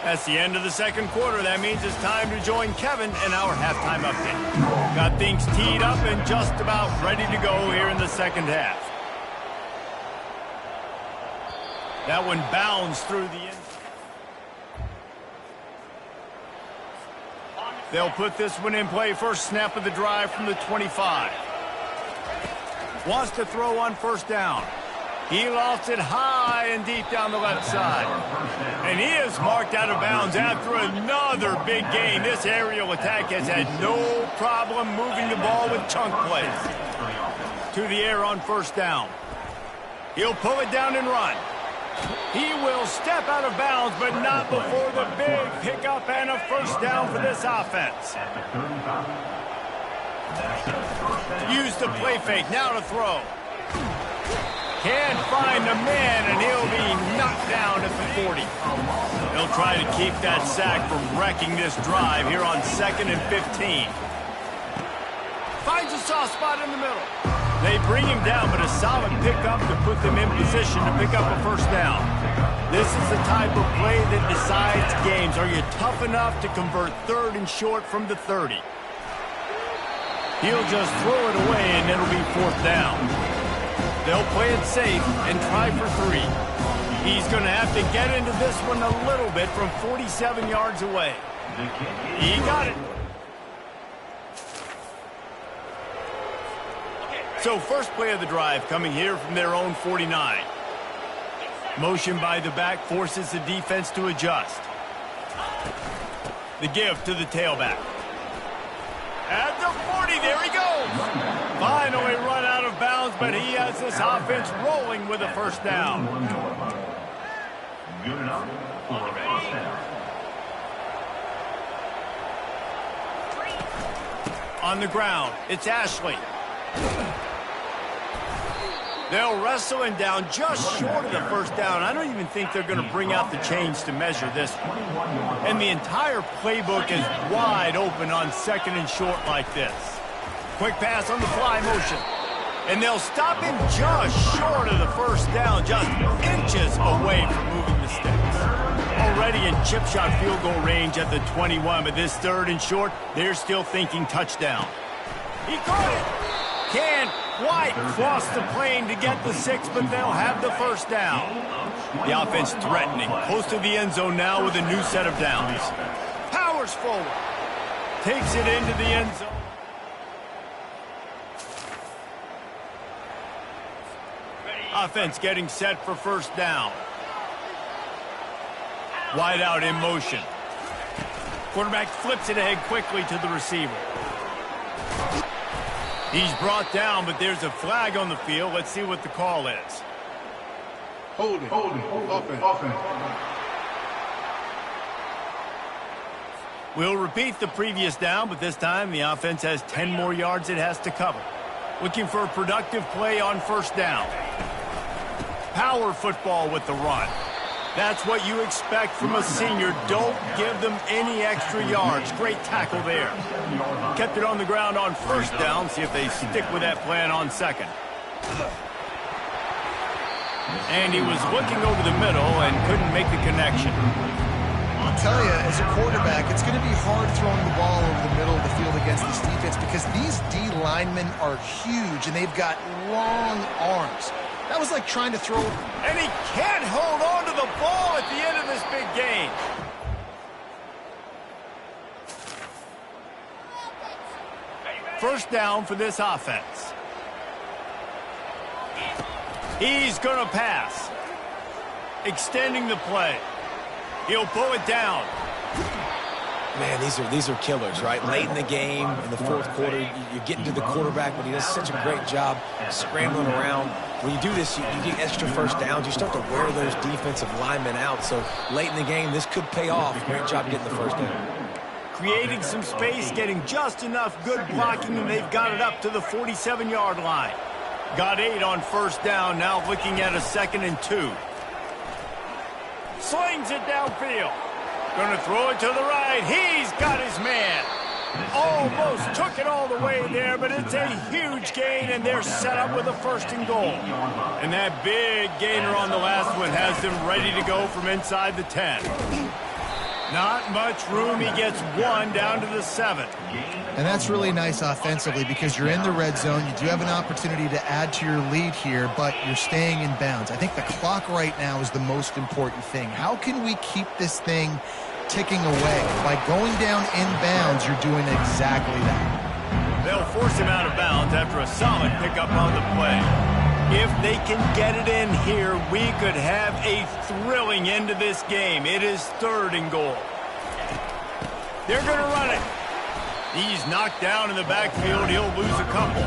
That's the end of the 2nd quarter. That means it's time to join Kevin in our halftime update. Got things teed up and just about ready to go here in the 2nd half. That one bounds through the end. They'll put this one in play. First snap of the drive from the 25. Wants to throw on 1st down. He lost it high and deep down the left side. And he is marked out of bounds after another big gain. This aerial attack has had no problem moving the ball with chunk plays. To the air on 1st down. He'll pull it down and run. He will step out of bounds, but not before the big pickup and a first down for this offense. Use the play fake, now to throw. Can't find the man, and he'll be knocked down at the 40. They'll try to keep that sack from wrecking this drive here on 2nd and 15. Finds a soft spot in the middle. They bring him down, but a solid pickup to put them in position to pick up a first down. This is the type of play that decides games. Are you tough enough to convert 3rd and short from the 30? He'll just throw it away, and it'll be 4th down. They'll play it safe and try for 3. He's going to have to get into this one a little bit from 47 yards away. He got it. So first play of the drive coming here from their own 49. Motion by the back forces the defense to adjust. The give to the tailback. At the 40, there he goes. Finally run out of bounds, but he has this offense rolling with a first down. Good enough for a first down. On the ground, it's Ashley. They'll wrestle him down just short of the first down. I don't even think they're going to bring out the chains to measure this one. And the entire playbook is wide open on second and short like this. Quick pass on the fly motion. And they'll stop him just short of the first down, just inches away from moving the sticks. Already in chip shot field goal range at the 21, but this third and short, they're still thinking touchdown. He caught it. Can't quite cross the plane to get the 6, but they'll have the first down. The offense threatening, close to the end zone now with a new set of downs. Powers forward. Takes it into the end zone. Offense getting set for first down. Wide out in motion. Quarterback flips it ahead quickly to the receiver. He's brought down, but there's a flag on the field. Let's see what the call is. Holding. Offense. We'll repeat the previous down, but this time the offense has 10 more yards it has to cover. Looking for a productive play on first down. Power football with the run. That's what you expect from a senior. Don't give them any extra yards. Great tackle there. Kept it on the ground on first down. See if they stick with that plan on second. And he was looking over the middle and couldn't make the connection. I'll tell you, as a quarterback, it's going to be hard throwing the ball over the middle of the field against this defense because these D linemen are huge and they've got long arms. That was like trying to throw. And he can't hold on to the ball at the end of this big game. First down for this offense. He's going to pass. Extending the play. He'll pull it down. Man, these are killers, right? Late in the game, in the fourth quarter, you're getting to the quarterback, but he does such a great job scrambling around. When you do this, you get extra first downs. You start to wear those defensive linemen out. So late in the game, this could pay off. Great job getting the first down. Creating some space, getting just enough good blocking, and they've got it up to the 47-yard line. Got 8 on first down, now looking at a 2nd and 2. Slings it downfield. Going to throw it to the right. He's got his man. Almost took it all the way there, but it's a huge gain, and they're set up with a 1st and goal. And that big gainer on the last one has them ready to go from inside the 10. Not much room. He gets 1 down to the 7. And that's really nice offensively because you're in the red zone. You do have an opportunity to add to your lead here, but you're staying in bounds. I think the clock right now is the most important thing. How can we keep this thing ticking away? By going down in bounds, you're doing exactly that. They'll force him out of bounds after a solid pickup on the play. If they can get it in here, we could have a thrilling end to this game. It is 3rd and goal. They're going to run it. He's knocked down in the backfield. He'll lose a couple.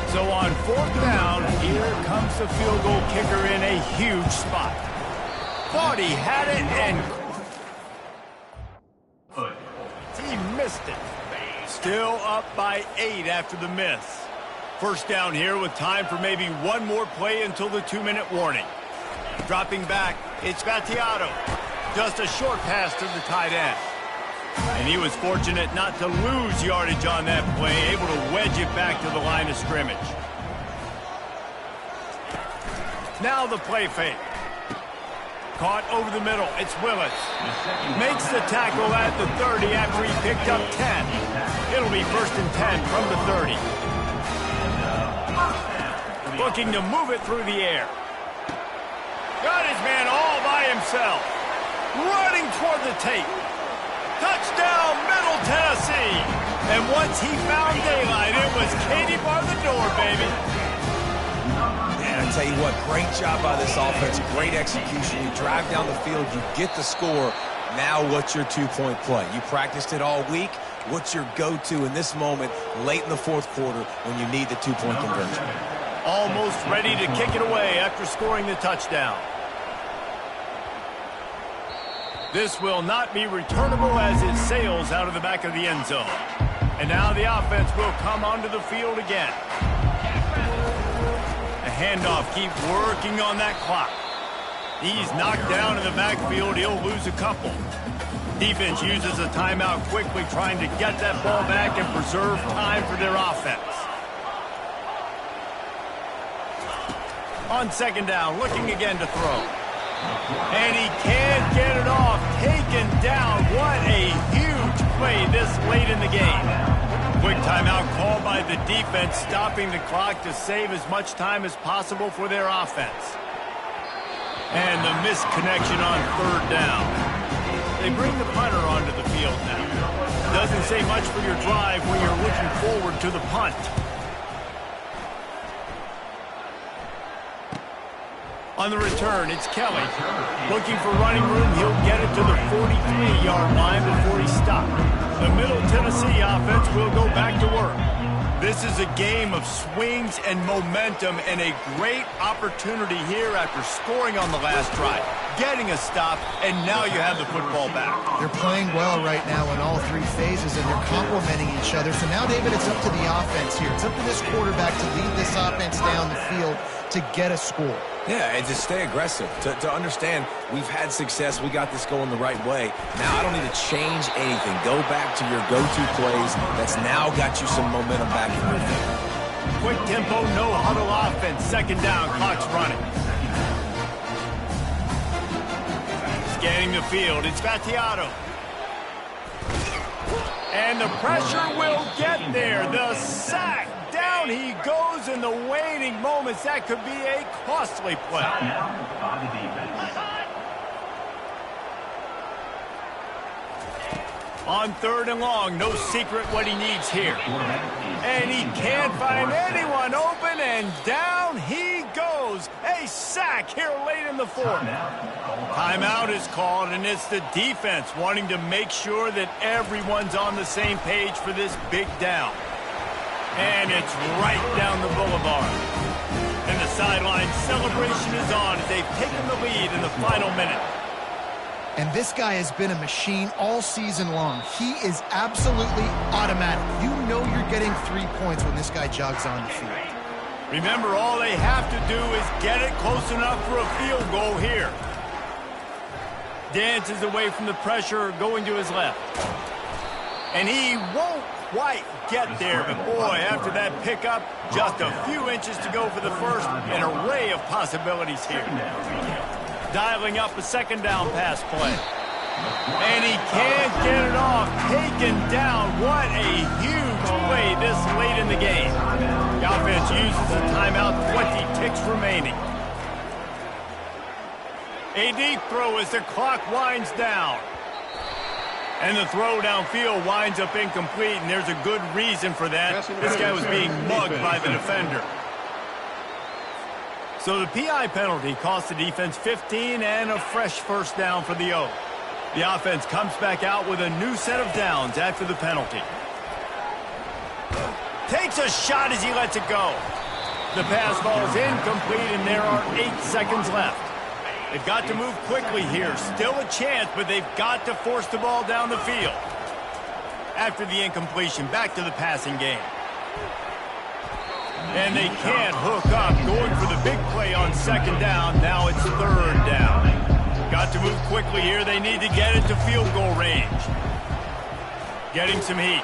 So on 4th down, here comes the field goal kicker in a huge spot. Thought he had it, and he missed it. Still up by 8 after the miss. First down here with time for maybe one more play until the 2-minute warning. Dropping back, it's Battiato. Just a short pass to the tight end. And he was fortunate not to lose yardage on that play, able to wedge it back to the line of scrimmage. Now the play fake. Caught over the middle, it's Willis. Makes the tackle at the 30 after he picked up 10. It'll be 1st and 10 from the 30. Looking to move it through the air. Got his man all by himself. Running toward the tape. Touchdown, Middle Tennessee. And once he found daylight, it was Katie bar the door, baby. Man, I tell you what, great job by this offense. Great execution. You drive down the field, you get the score. Now what's your two-point play? You practiced it all week. What's your go-to in this moment late in the fourth quarter when you need the two-point conversion? Almost ready to kick it away after scoring the touchdown. This will not be returnable as it sails out of the back of the end zone. And now the offense will come onto the field again. A handoff, keep working on that clock. He's knocked down in the backfield. He'll lose a couple. Defense uses a timeout quickly, trying to get that ball back and preserve time for their offense. On second down, looking again to throw. And he can't get it off. Taken down. What a huge play this late in the game. Quick timeout called by the defense, stopping the clock to save as much time as possible for their offense. And the missed connection on third down. They bring the punter onto the field now. Doesn't say much for your drive when you're looking forward to the punt. On the return, it's Kelly. Looking for running room, he'll get it to the 43-yard line before he stopped. The Middle Tennessee offense will go back to work. This is a game of swings and momentum, and a great opportunity here after scoring on the last drive, getting a stop, and now you have the football back. They're playing well right now in all three phases, and they're complementing each other. So now, David, it's up to the offense here. It's up to this quarterback to lead this offense down the field to get a score. Yeah, and to stay aggressive, to understand we've had success, we got this going the right way. Now I don't need to change anything. Go back to your go-to plays. That's now got you some momentum back in your favor. Quick tempo, no huddle offense. Second down, clock's running. Scanning the field, it's Vattiato. And the pressure will get there. The sack. Down he goes in the waning moments. That could be a costly play. On third and long, no secret what he needs here. And he can't find anyone open, and down he goes. A sack here late in the fourth. Timeout is called, and it's the defense wanting to make sure that everyone's on the same page for this big down. And it's right down the boulevard. And the sideline celebration is on as they've taken the lead in the final minute. And this guy has been a machine all season long. He is absolutely automatic. You know you're getting 3 points when this guy jogs on the field. Remember, all they have to do is get it close enough for a field goal here. Dances away from the pressure, going to his left. And he won't quite get there, but boy, after that pickup, just a few inches to go for the first. An array of possibilities here. Dialing up a second down pass play. And he can't get it off. Taken down. What a huge play this late in the game. The offense uses a timeout, 20 ticks remaining. A deep throw as the clock winds down. And the throw downfield winds up incomplete, and there's a good reason for that. This guy was being mugged by the defender. So the PI penalty cost the defense 15 and a fresh first down for the O. The offense comes back out with a new set of downs after the penalty. Takes a shot as he lets it go. The pass falls incomplete, and there are 8 seconds left. They've got to move quickly here. Still a chance, but they've got to force the ball down the field. After the incompletion, back to the passing game. And they can't hook up. Going for the big play on second down. Now it's third down. Got to move quickly here. They need to get it to field goal range. Getting some heat.